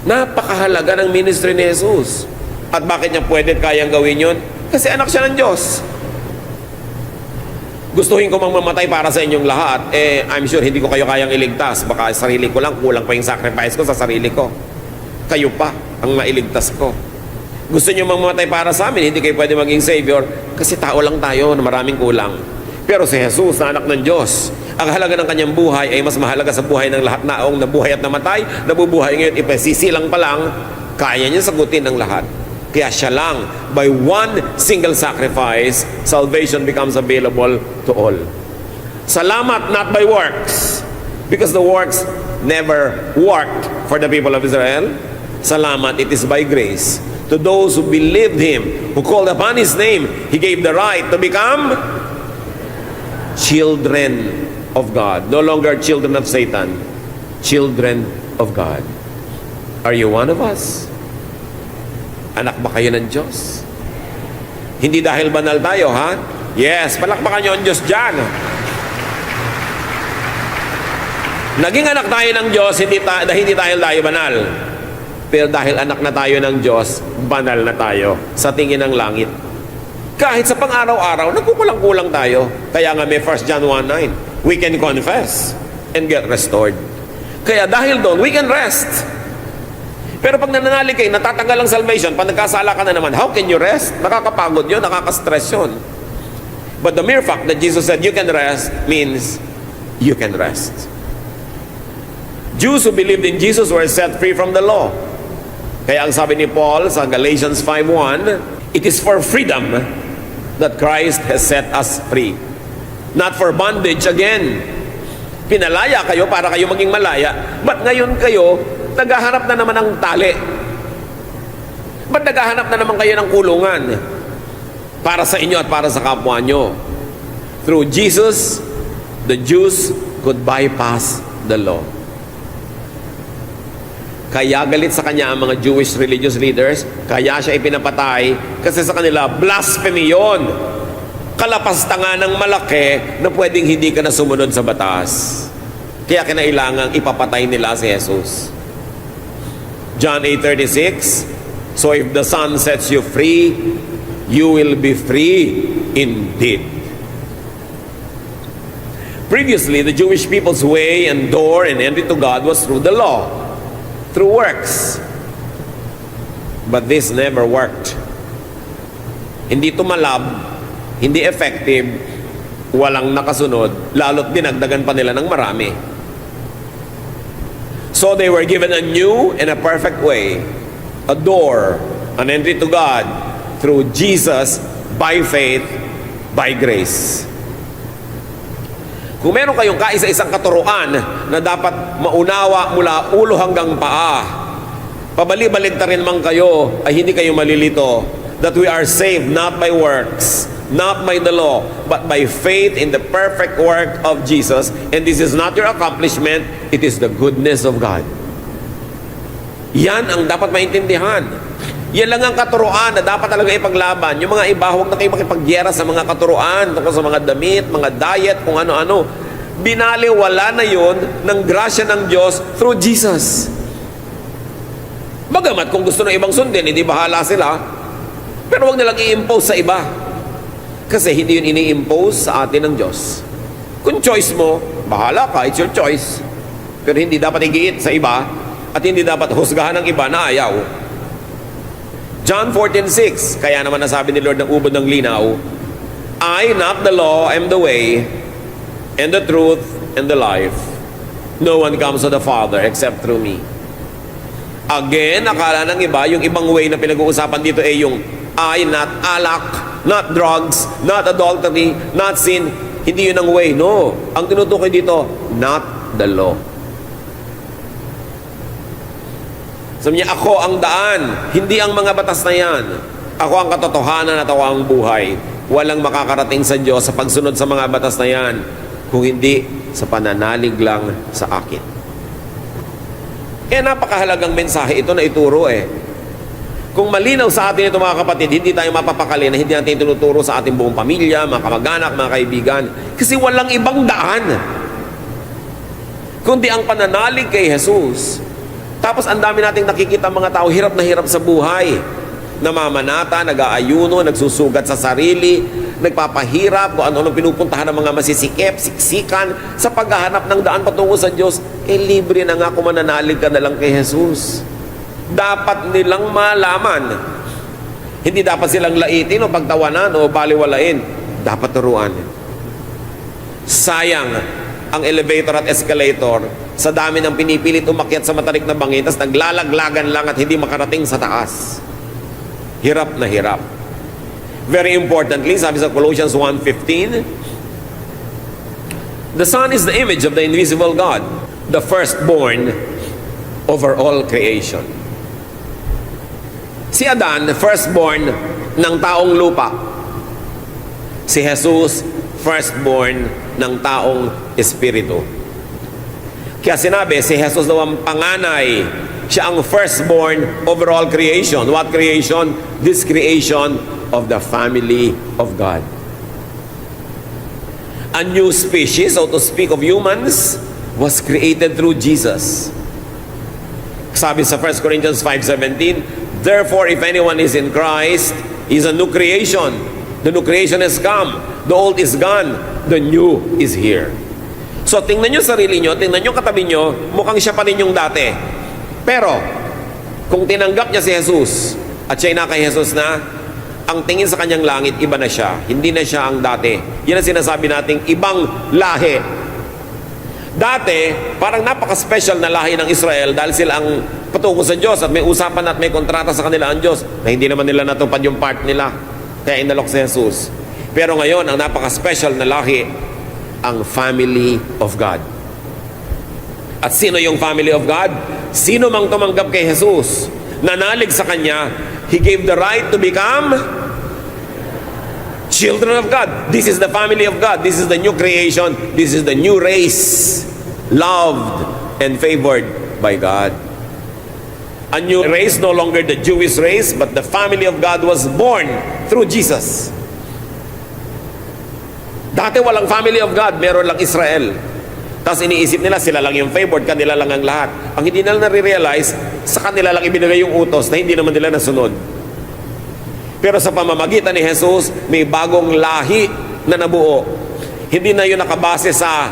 Napakahalaga ng ministry ni Jesus. At bakit niya pwede kayang gawin yun? Kasi anak siya ng Diyos. Gustuhin ko mamatay para sa inyong lahat, I'm sure hindi ko kayo kayang iligtas. Baka sarili ko lang, kulang pa yung sacrifice ko sa sarili ko. Kayo pa ang mailigtas ko. Gusto nyo mamatay para sa amin, hindi kayo pwede maging Savior, kasi tao lang tayo na maraming kulang. Pero si Jesus, na anak ng Diyos, ang halaga ng kanyang buhay ay mas mahalaga sa buhay ng lahat naong nabuhay at namatay, nabubuhay ngayon, ipasisilang pa lang, kaya niya sagutin ang lahat. Kaya siya lang, by one single sacrifice, salvation becomes available to all. Salamat, not by works, because the works never worked for the people of Israel. Salamat, it is by grace. To those who believed Him, who called upon His name, He gave the right to become children of God. No longer children of Satan, children of God. Are you one of us? Anak ba kayo ng Diyos? Hindi dahil banal tayo, ha? Yes, palakpakan nyo ang Diyos dyan. Naging anak tayo ng Diyos, hindi dahil tayo banal. Pero dahil anak na tayo ng Diyos, banal na tayo sa tingin ng langit. Kahit sa pang-araw-araw, nagkukulang-kulang tayo. Kaya nga may 1 John 1:9, we can confess and get restored. Kaya dahil doon, we can rest. Pero pag nananalig kayo, natatanggal ang salvation, pag nagkasala ka na naman, how can you rest? Nakakapagod yun, nakaka-stress yun. But the mere fact that Jesus said you can rest means you can rest. Jews who believed in Jesus were set free from the law. Kaya ang sabi ni Paul sa Galatians 5:1, it is for freedom that Christ has set us free. Not for bondage again. Pinalaya kayo para kayo maging malaya. But ngayon kayo, naghahanap na naman ng tali. Ba't naghahanap na naman kayo ng kulungan? Para sa inyo at para sa kapwa nyo. Through Jesus, the Jews could bypass the law. Kaya galit sa kanya ang mga Jewish religious leaders, kaya siya ipinapatay, kasi sa kanila, blasphemy yun. Kalapastangan ng malaki na pwedeng hindi ka na sumunod sa batas. Kaya kinailangang ipapatay nila si Jesus. John 8:36, so if the Son sets you free, you will be free indeed. Previously, the Jewish people's way and door and entry to God was through the law, through works. But this never worked. Hindi tumalab, hindi effective, walang nakasunod, lalo't dinagdagan pa nila ng marami. So they were given a new and a perfect way, a door, an entry to God through Jesus by faith, by grace. Kung meron kayong kaisa-isang katuruan na dapat maunawa mula ulo hanggang paa, pabali-baligtarin man kayo ay hindi kayo malilito, that we are saved not by works, not by the law, but by faith in the perfect work of Jesus. And this is not your accomplishment, it is the goodness of God. Yan ang dapat maintindihan. Yan lang ang katuruan na dapat talaga ipaglaban. Yung mga iba, huwag na kayo makipagyera sa mga katuruan, tungkol sa mga damit, mga diet, kung ano-ano. Binaliwala na yon ng grasya ng Diyos through Jesus. Bagamat kung gusto ng ibang sundin, hindi bahala sila. Pero huwag nilang i-impose sa iba. Kasi hindi yun ini-impose sa atin ng Diyos. Kung choice mo, bahala ka, it's your choice. Pero hindi dapat igiit sa iba at hindi dapat husgahan ng iba na ayaw. John 14:6, kaya naman nasabi ni Lord ng ubod ng linaw, I, not the law, am the way, and the truth, and the life. No one comes to the Father except through me. Again, akala ng iba, yung ibang way na pinag-uusapan dito ay yung I, not alak, not drugs, not adultery, not sin. Hindi yun ang way. No. Ang tinutukoy dito, not the law. Sabi niya, ako ang daan, hindi ang mga batas na yan. Ako ang katotohanan at ako ang buhay. Walang makakarating sa Diyos sa pagsunod sa mga batas na yan, kung hindi sa pananalig lang sa akin. Napakahalagang mensahe ito na ituro Kung malinaw sa atin ito mga kapatid, hindi tayo mapapakali na hindi natin tinuturo sa ating buong pamilya, mga kamag-anak, mga kaibigan. Kasi walang ibang daan kundi ang pananalig kay Jesus. Tapos ang dami nating nakikita mga tao hirap na hirap sa buhay. Namamanata, nag-aayuno, nagsusugat sa sarili, nagpapahirap kung ano-ano pinupuntahan ng mga masisikip, siksikan sa paghahanap ng daan patungo sa Diyos. Libre na nga kung mananalig ka na lang kay Jesus. Dapat nilang malaman. Hindi dapat silang laitin o pagtawanan o baliwalain. Dapat turuan. Sayang ang elevator at escalator sa dami ng pinipilit umakyat sa matarik na bangin, tapos naglalaglagan lang at hindi makarating sa taas. Hirap na hirap. Very importantly, sabi sa Colossians 1:15, the Son is the image of the invisible God, the firstborn over all creation. Si Adan, firstborn ng taong lupa. Si Jesus, firstborn ng taong espiritu. Kaya sinabi, si Jesus daw ang panganay. Siya ang firstborn over all creation. What creation? This creation of the family of God. A new species, so to speak, of humans was created through Jesus. Sabi sa 1 Corinthians 5:17, therefore, if anyone is in Christ, he is a new creation. The new creation has come. The old is gone. The new is here. So, tingnan nyo sarili nyo, tingnan nyo katabi nyo, mukhang siya pa rin yung dati. Pero, kung tinanggap niya si Jesus, at siya'y na kay Jesus na, ang tingin sa kanyang langit, iba na siya. Hindi na siya ang dati. Yan ang sinasabi nating ibang lahi. Dati, parang napaka-special na lahi ng Israel dahil sila ang patungo sa Diyos at may usapan at may kontrata sa kanila ang Diyos na hindi naman nila natupad yung part nila. Kaya inalok si Jesus. Pero ngayon, ang napaka-special na lahi, ang family of God. At sino yung family of God? Sino mang tumanggap kay Jesus, nanalig sa Kanya, He gave the right to become children of God. This is the family of God. This is the new creation. This is the new race, loved and favored by God. A new race, no longer the Jewish race, but the family of God was born through Jesus. Dati walang family of God, meron lang Israel. Tapos iniisip nila, sila lang yung favored, kanila lang ang lahat. Ang hindi nila nare-realize, sa kanila lang ibinigay yung utos na hindi naman nila nasunod. Pero sa pamamagitan ni Jesus, may bagong lahi na nabuo. Hindi na yun nakabase sa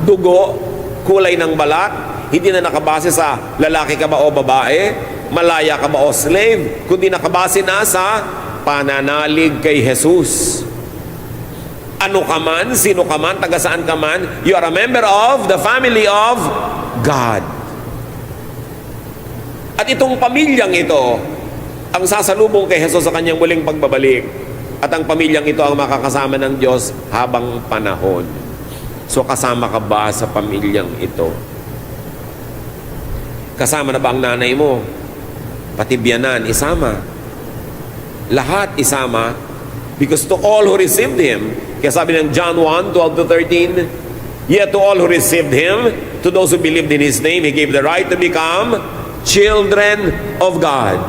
dugo, kulay ng balat, hindi na nakabase sa lalaki ka ba o babae, malaya ka ba o slave, kundi nakabase na sa pananalig kay Jesus. Ano ka man, sino ka man, taga saan ka man, you are a member of the family of God. At itong pamilyang ito, ang sasalubong kay Jesus sa kanyang muling pagbabalik. At ang pamilyang ito ang makakasama ng Diyos habang panahon. So kasama ka ba sa pamilyang ito? Kasama na ba ang nanay mo? Pati biyanan, isama. Lahat isama Because to all who received Him, kaya sabi ng John 1, 12 to 13, yet to all who received Him, to those who believed in His name, He gave the right to become children of God.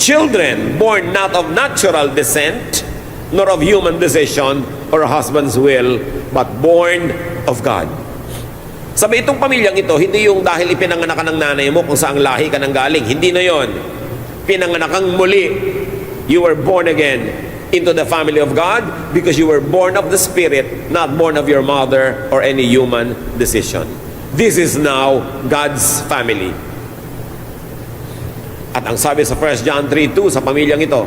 Children born not of natural descent, nor of human decision or a husband's will, but born of God. Sabi, itong pamilyang ito, hindi yung dahil ipinanganak ka ng nanay mo kung saang lahi ka nang galing. Hindi na yon. Pinanganak kang muli. You were born again into the family of God because you were born of the Spirit, not born of your mother or any human decision. This is now God's family. At ang sabi sa 1 John 3:2 sa pamilyang ito,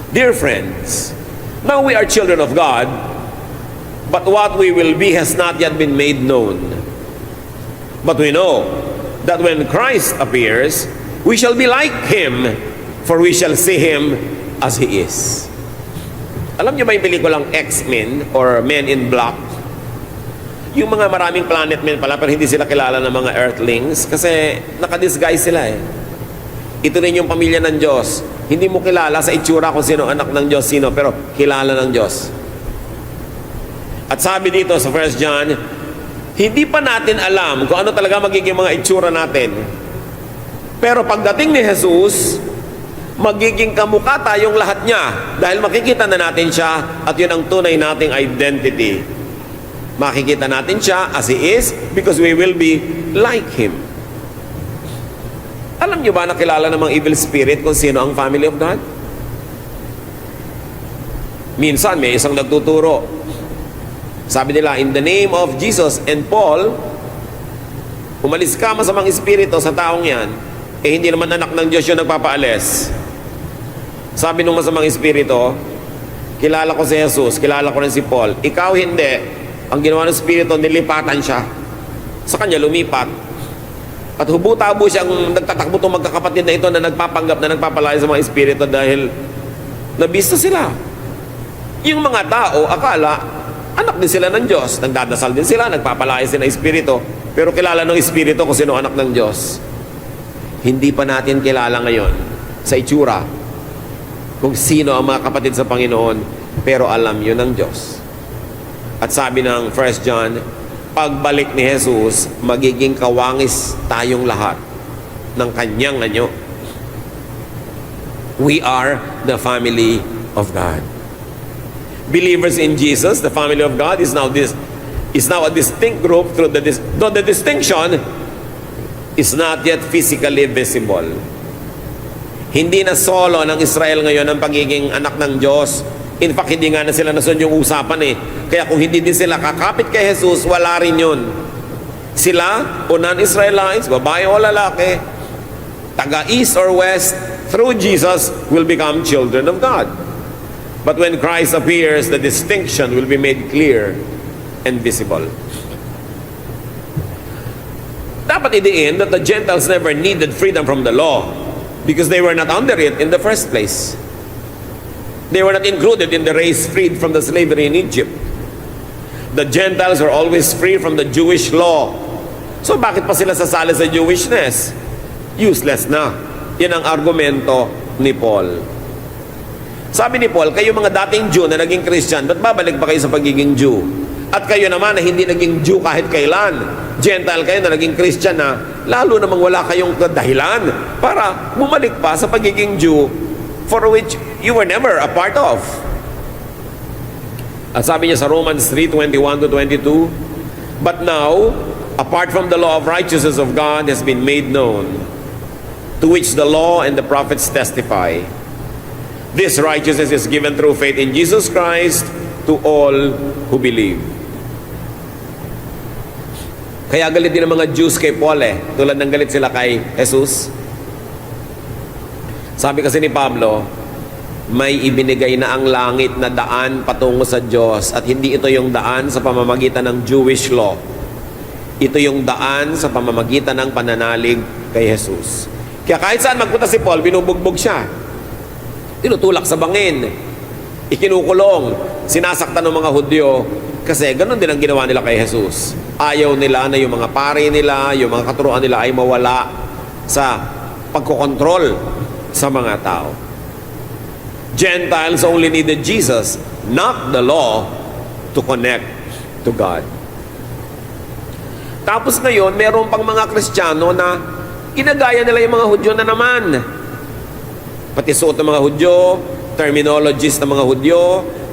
dear friends, now we are children of God, but what we will be has not yet been made known. But we know that when Christ appears, we shall be like Him, for we shall see Him as He is. Alam niyo ba yung pelikulang X-Men or Men in Black? Yung mga maraming planet men pala, pero hindi sila kilala ng mga Earthlings kasi nakadisguise sila eh. Ito rin yung pamilya ng Diyos. Hindi mo kilala sa itsura kung sino anak ng Diyos, sino, pero kilala ng Diyos. At sabi dito sa 1 John, hindi pa natin alam kung ano talaga magiging mga itsura natin. Pero pagdating ni Jesus, magiging kamukha tayong lahat niya dahil makikita na natin siya at yun ang tunay nating identity. Makikita natin siya as He is because we will be like Him. Alam niyo ba nakilala ng mga evil spirit kung sino ang family of God? Minsan may isang nagtuturo. Sabi nila, in the name of Jesus and Paul, umalis ka masamang espiritu sa taong yan, eh hindi naman anak ng Diyos yung nagpapaalis. Sabi nung masamang espiritu, kilala ko si Jesus, kilala ko rin si Paul. Ikaw hindi. Ang ginawa ng espiritu, nilipatan siya. Sa kanya lumipat. At hubo-tabo siyang nagtatakbo itong magkakapatid na ito na nagpapanggap na nagpapalaya sa mga espiritu dahil nabista sila. Yung mga tao, akala, anak din sila ng Diyos. Nagdadasal din sila, nagpapalaya sila ng espiritu. Pero kilala ng espiritu kung sino anak ng Diyos. Hindi pa natin kilala ngayon sa itsura kung sino ang mga kapatid sa Panginoon, pero alam yun ng Diyos. At sabi ng 1 John, pagbalik ni Jesus, magiging kawangis tayong lahat ng kanyang anyo. We are the family of God. Believers in Jesus, the family of God, is now a distinct group though the distinction is not yet physically visible. Hindi na solo ng Israel ngayon ang pagiging anak ng Diyos. In fact, hindi nga na sila nasun yung usapan eh. Kaya kung hindi din sila kakapit kay Jesus, wala rin yun. Sila, o non-Israelites, babae o lalaki, taga east or west, through Jesus, will become children of God. But when Christ appears, the distinction will be made clear and visible. Dapat idiin that the Gentiles never needed freedom from the law because they were not under it in the first place. They were not included in the race freed from the slavery in Egypt. The Gentiles are always free from the Jewish law. So bakit pa sila sasali sa Jewishness? Useless na. Yan ang argumento ni Paul. Sabi ni Paul, kayo mga dating Jew na naging Christian, ba't babalik pa kayo sa pagiging Jew? At kayo naman na hindi naging Jew kahit kailan, Gentile kayo na naging Christian na, lalo namang wala kayong dahilan para bumalik pa sa pagiging Jew for which you were never a part of. At sabi niya sa Romans 3:21-22, but now, apart from the law of righteousness of God has been made known, to which the law and the prophets testify. This righteousness is given through faith in Jesus Christ to all who believe. Kaya galit din ang mga Jews kay Paul eh, tulad ng galit sila kay Jesus. Sabi kasi ni Pablo, may ibinigay na ang langit na daan patungo sa Diyos at hindi ito yung daan sa pamamagitan ng Jewish law. Ito yung daan sa pamamagitan ng pananalig kay Jesus. Kaya kahit saan magpunta si Paul, binubugbog siya. Tinutulak sa bangin. Ikinukulong. Sinasaktan ng mga Hudyo kasi ganun din ang ginawa nila kay Jesus. Ayaw nila na yung mga pari nila, yung mga katuruan nila ay mawala sa pagkokontrol sa mga tao. Gentiles only needed Jesus, not the law, to connect to God. Tapos ngayon, meron pang mga Kristiyano na ginagaya nila yung mga Hudyo na naman. Pati suot ng mga Hudyo, terminologies ng mga Hudyo,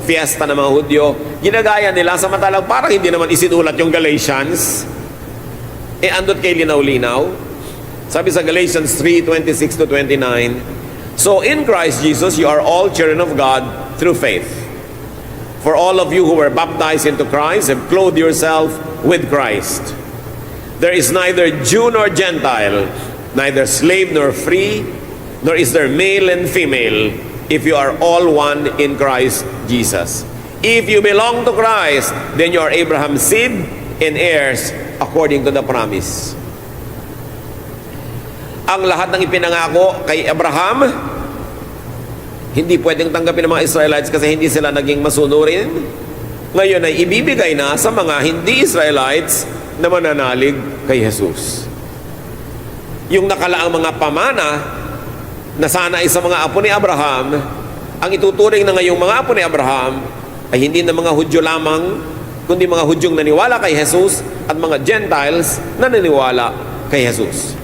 fiesta ng mga Hudyo, ginagaya nila samantalang parang hindi naman isinulat yung Galatians. Andot kay linaw-linaw. Sabi sa Galatians 3:26-29, "So in Christ Jesus you are all children of God through faith. For all of you who were baptized into Christ have clothed yourself with Christ. There is neither Jew nor Gentile, neither slave nor free, nor is there male and female, if you are all one in Christ Jesus. If you belong to Christ, then you are Abraham's seed and heirs according to the promise." Ang lahat ng ipinangako kay Abraham, hindi pwedeng tanggapin ng mga Israelites kasi hindi sila naging masunurin. Ngayon ay ibibigay na sa mga hindi Israelites na mananalig kay Jesus. Yung nakalaang mga pamana na sana ay sa mga apo ni Abraham, ang ituturing na ngayong mga apo ni Abraham ay hindi na mga Hudyo lamang, kundi mga Hudyong naniwala kay Jesus at mga Gentiles na naniwala kay Jesus.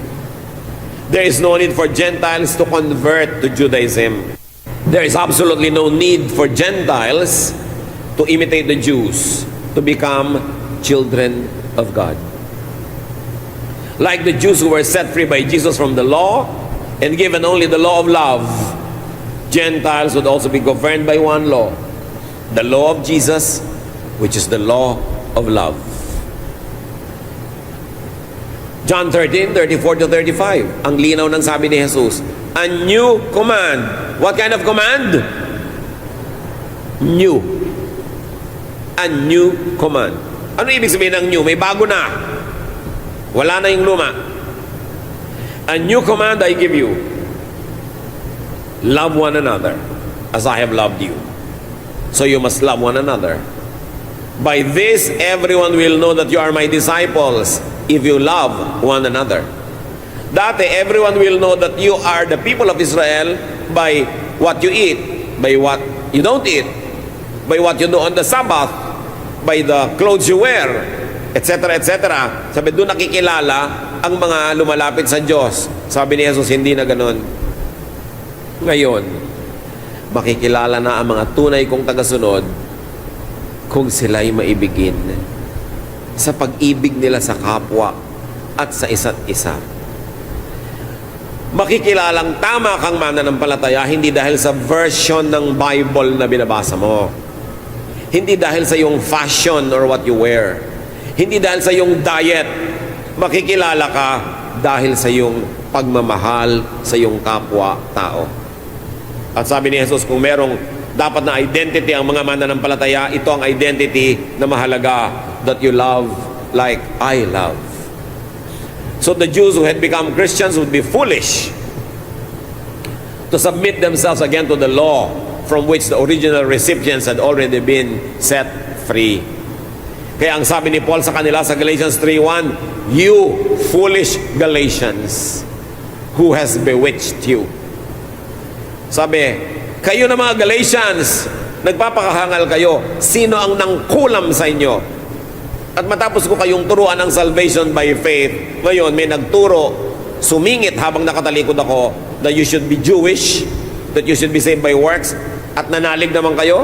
There is no need for Gentiles to convert to Judaism. There is absolutely no need for Gentiles to imitate the Jews, to become children of God. Like the Jews who were set free by Jesus from the law and given only the law of love, Gentiles would also be governed by one law, the law of Jesus, which is the law of love. John 13:34-35, ang linaw ng sabi ni Jesus, "A new command." What kind of command? New. A new command. Ano ibig sabihin ng new? May bago na. Wala na yung luma. "A new command I give you. Love one another as I have loved you. So you must love one another. By this everyone will know that you are my disciples, if you love one another." Dati, everyone will know that you are the people of Israel by what you eat, by what you don't eat, by what you do on the Sabbath, by the clothes you wear, etc., etc. Sabi, doon nakikilala ang mga lumalapit sa Diyos. Sabi ni Jesus, hindi na ganon. Ngayon, makikilala na ang mga tunay kong tagasunod kung sila'y maibigin sa pag-ibig nila sa kapwa at sa isa't isa. Makikilalang tama kang mananampalataya hindi dahil sa version ng Bible na binabasa mo. Hindi dahil sa iyong fashion or what you wear. Hindi dahil sa iyong diet. Makikilala ka dahil sa iyong pagmamahal sa iyong kapwa-tao. At sabi ni Jesus, kung merong dapat na identity ang mga mananampalataya, ito ang identity na mahalaga, that you love like I love. So the Jews who had become Christians would be foolish to submit themselves again to the law from which the original recipients had already been set free. Kaya ang sabi ni Paul sa kanila sa Galatians 3:1, "You foolish Galatians, who has bewitched you?" Sabi, kayo na mga Galatians, nagpapakahangal kayo. Sino ang nangkulam sa inyo? At matapos ko kayong turuan ng salvation by faith, ngayon may nagturo, sumingit habang nakatalikod ako, that you should be Jewish, that you should be saved by works, at nanalig naman kayo,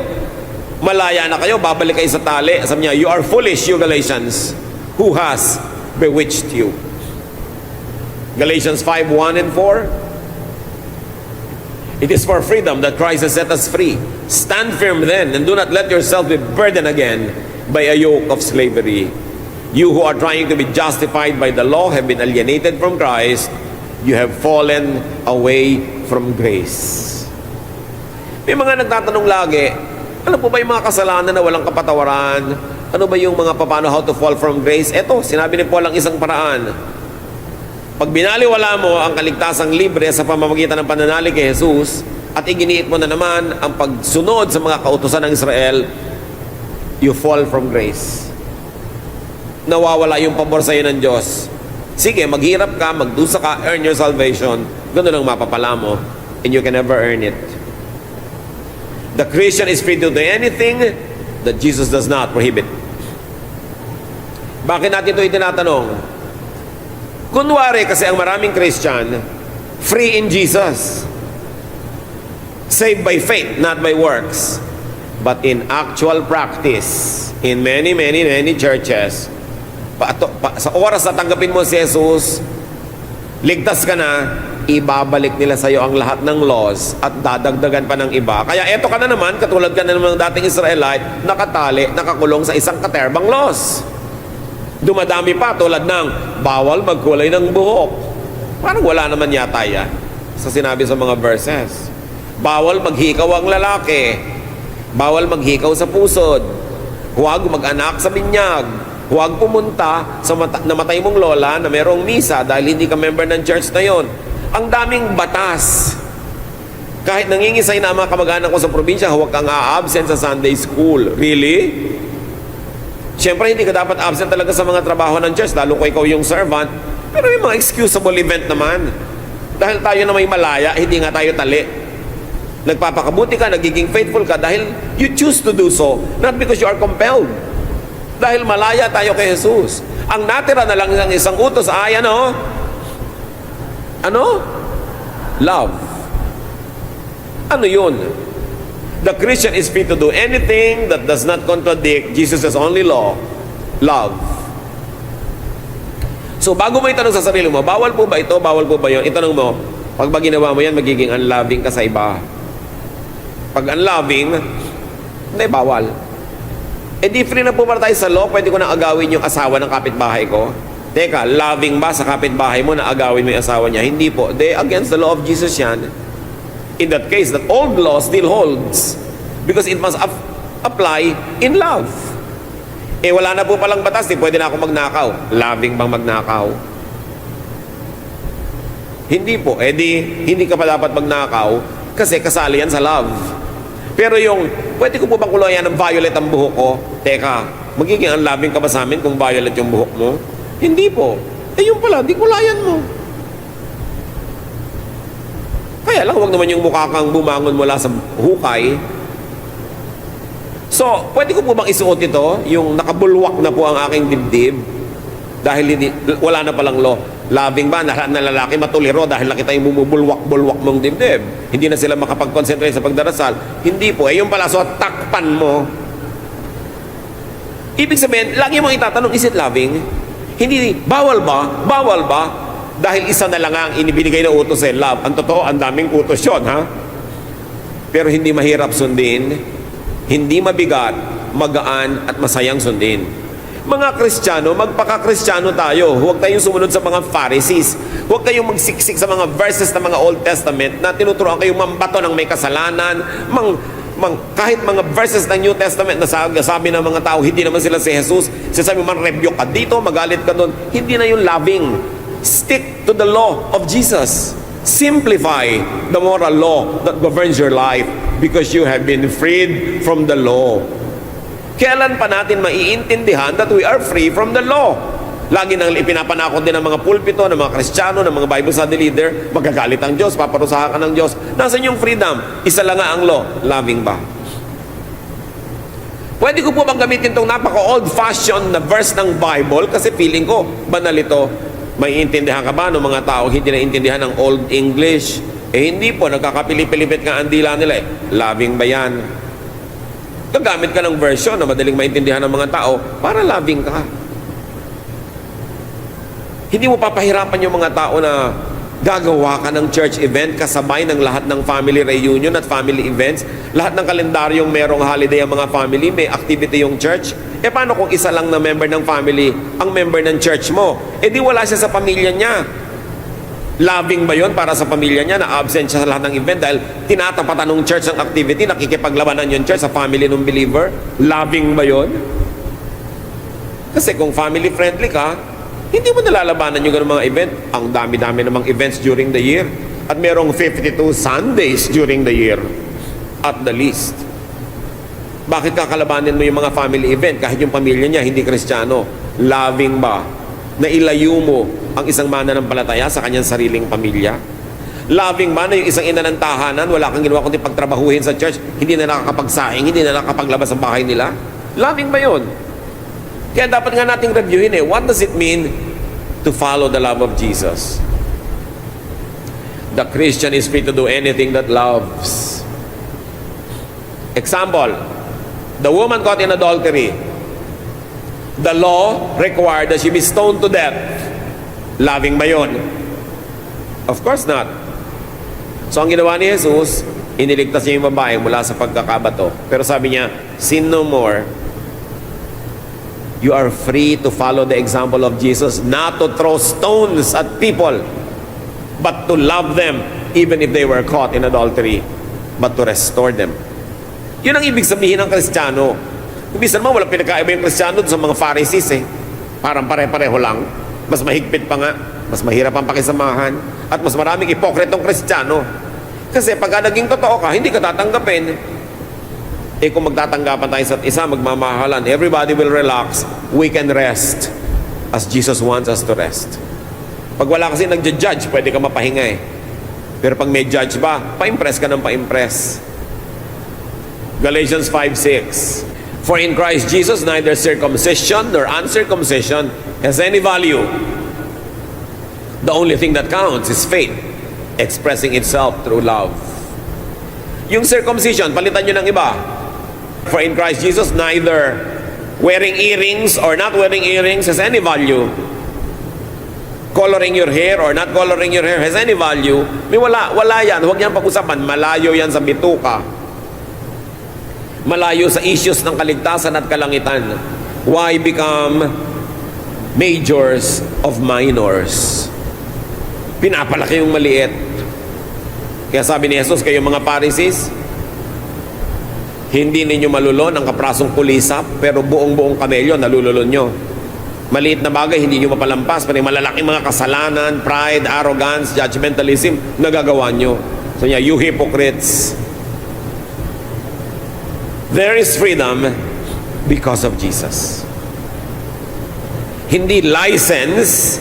malaya na kayo, babalik kayo sa tali. Sabi niya, "You are foolish, you Galatians. Who has bewitched you?" Galatians 5:1 and 4. It is for freedom that Christ has set us free. Stand firm then, and do not let yourself be burdened again by a yoke of slavery. You who are trying to be justified by the law have been alienated from Christ. You have fallen away from grace. May mga nagtatanong lagi, ano po ba yung mga kasalanan na walang kapatawaran? Ano ba yung mga paano how to fall from grace? Eto, sinabi ni Paul ang isang paraan. Pag binaliwala mo ang kaligtasang libre sa pamamagitan ng pananalig kay Jesus at iginiit mo na naman ang pagsunod sa mga kautusan ng Israel, you fall from grace. Nawawala yung pabor sa iyo ng Diyos. Sige, maghirap ka, magdusa ka, earn your salvation. Ganun ang mapapala mo, and you can never earn it. The Christian is free to do anything that Jesus does not prohibit. Bakit natin ito itinatanong? Kunwari kasi ang maraming Christian, free in Jesus. Saved by faith, not by works. But in actual practice, in many churches, sa oras na tanggapin mo si Jesus, ligtas ka na, ibabalik nila sa iyo ang lahat ng laws at dadagdagan pa ng iba. Kaya eto ka na naman, katulad ka na naman ng dating Israelite, nakatali, nakakulong sa isang katerbang laws. Dumadami pa tulad ng bawal magkulay ng buhok. Parang wala naman yata yan sa sinabi sa mga verses. Bawal maghikaw ang lalaki. Bawal maghikaw sa pusod. Huwag mag-anak sa binyag. Huwag pumunta sa namatay mong lola na merong misa dahil hindi ka member ng church na yon. Ang daming batas. Kahit nangingisay na ang mga kamag-anak ko sa probinsya, huwag kang a-absent sa Sunday school. Really? Siyempre, hindi ka dapat absent talaga sa mga trabaho ng church, lalo ko ikaw yung servant. Pero may mga excusable event naman. Dahil tayo na may malaya, hindi nga tayo tali. Nagpapakabuti ka, nagiging faithful ka dahil you choose to do so, not because you are compelled. Dahil malaya tayo kay Jesus. Ang natira na lang ng isang utos ay ano? Love. Ano yun? The Christian is free to do anything that does not contradict Jesus' only law, love. So bago mo itanong sa sarili mo, bawal po ba ito, bawal po ba yun? Itanong mo, pag ba ginawa mo yan, magiging unloving ka sa iba. Pag unloving, hindi, bawal. Eh di free na po para tayo sa law, pwede ko na agawin yung asawa ng kapitbahay ko. Teka, loving ba sa kapitbahay mo na agawin mo yung asawa niya? Hindi po. They against the law of Jesus yan. In that case, that old law still holds because it must apply in love. Eh wala na po palang batas, di pwede na ako magnakaw. Loving bang magnakaw? Hindi po. Eh di, hindi ka pa dapat magnakaw kasi kasali yan sa love. Pero yung, pwede ko po bang kulayan ng violet ang buhok ko? Teka, magiging unloving ka ba sa amin kung violet yung buhok mo? Hindi po. Eh yung pala, di kulayan mo. Kaya lang, huwag naman yung mukha kang bumangon mula sa hukay. So, pwede ko po bang isuot ito? Yung nakabulwak na po ang aking dibdib? Dahil hindi, wala na palang law. Loving ba? Lahat na lalaki matuliro dahil nakita yung bumubulwak-bulwak mong dibdib. Hindi na sila makapag-concentrate sa pagdarasal. Hindi po. Eh, yung pala, so takpan mo. Ibig sabihin, lagi mong itatanong, is it loving? Hindi, bawal ba? Bawal ba? Dahil isa na lang ang inibinigay na utos eh, love. Ang totoo, ang daming utos yun, ha? Pero hindi mahirap sundin, hindi mabigat, magaan, at masayang sundin. Mga Kristiyano, magpaka-Kristiyano tayo. Huwag tayong sumunod sa mga Pharisees. Huwag kayong magsiksik sa mga verses ng mga Old Testament na tinuturoan kayong mambato ng may kasalanan, kahit mga verses ng New Testament na sabi ng mga tao, hindi naman sila si Jesus. Sasabi man, rebuke ka dito, magalit ka doon. Hindi na yung loving. Stick to the law of Jesus. Simplify the moral law that governs your life because you have been freed from the law. Kailan pa natin maiintindihan that we are free from the law? Lagi nang ipinapanakot din ng mga pulpito, ng mga Kristiyano, ng mga Bible study leader, magagalit ang Diyos, paparusahan ka ng Diyos. Nasaan yung freedom? Isa lang nga ang law. Loving ba? Pwede ko po bang gamitin itong napaka-old-fashioned na verse ng Bible kasi feeling ko, banal ito. May intindihan ka ba ng mga tao hindi naintindihan ng Old English? Eh hindi po, nagkakapilipilipit nga ang dila nila eh. Loving ba yan? Gagamit ka ng version na madaling maintindihan ng mga tao para loving ka. Hindi mo papahirapan yung mga tao na gagawa ka ng church event kasabay ng lahat ng family reunion at family events. Lahat ng kalendaryong merong holiday ang mga family, may activity yung church. Eh paano kung isa lang na member ng family ang member ng church mo? Eh di wala siya sa pamilya niya. Loving ba yon para sa pamilya niya na absent siya sa lahat ng event dahil tinatapatan ng church ang activity, nakikipaglabanan yung church sa family ng believer? Loving ba yon? Kasi kung family friendly ka, hindi mo nalalabanan yung ganung mga event. Ang dami-dami namang events during the year. At merong 52 Sundays during the year. At the least. Bakit kakalabanin mo yung mga family event kahit yung pamilya niya hindi Kristiyano? Loving ba? Na ilayo mo ang isang mananampalataya sa kanyang sariling pamilya? Loving ba na yung isang ina ng tahanan, wala kang ginawa kundi pagtrabahuhin sa church, hindi na nakakapagsaing, hindi na nakakapaglabas sa bahay nila? Loving ba yun? Kaya dapat nga nating reviewin what does it mean to follow the love of Jesus? The Christian is free to do anything that loves. Example, the woman caught in adultery. The law required that she be stoned to death. Loving ba yun? Of course not. So ang ginawa ni Jesus, iniligtas niya yung babae mula sa pagkakabato. Pero sabi niya, sin no more. You are free to follow the example of Jesus, not to throw stones at people, but to love them even if they were caught in adultery, but to restore them. Yun ang ibig sabihin ng Kristiyano. Ibig naman walang pinakaiba yung Kristiyano sa mga Pharisees Parang pare-pareho lang. Mas mahigpit pa nga. Mas mahirap ang pakisamahan. At mas maraming ipokritong Kristiyano. Kasi pagka naging totoo ka, hindi ka tatanggapin. Kung magtatanggapan tayo sa isa, magmamahalan, everybody will relax. We can rest as Jesus wants us to rest. Pag wala kasi nagja-judge, pwede ka mapahinga Pero pag may judge ba, pa-impress ka ng pa-impress. Galatians 5:6. For in Christ Jesus, neither circumcision nor uncircumcision has any value. The only thing that counts is faith, expressing itself through love. Yung circumcision, palitan nyo ng iba. For in Christ Jesus, neither wearing earrings or not wearing earrings has any value. Coloring your hair or not coloring your hair has any value. May wala yan. Huwag niyang pag-usapan. Malayo yan sa bituka. Malayo sa issues ng kaligtasan at kalangitan. Why become majors of minors? Pinapalaki yung maliit. Kaya sabi ni Jesus, kayo mga Pharisees, hindi ninyo malulon ang kaprasong kulisap, pero buong-buong kamelyo nalululon nyo. Maliit na bagay, hindi nyo mapalampas, pero malalaking mga kasalanan, pride, arrogance, judgmentalism, nagagawa nyo. So niya, you hypocrites. There is freedom because of Jesus. Hindi license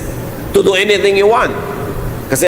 to do anything you want.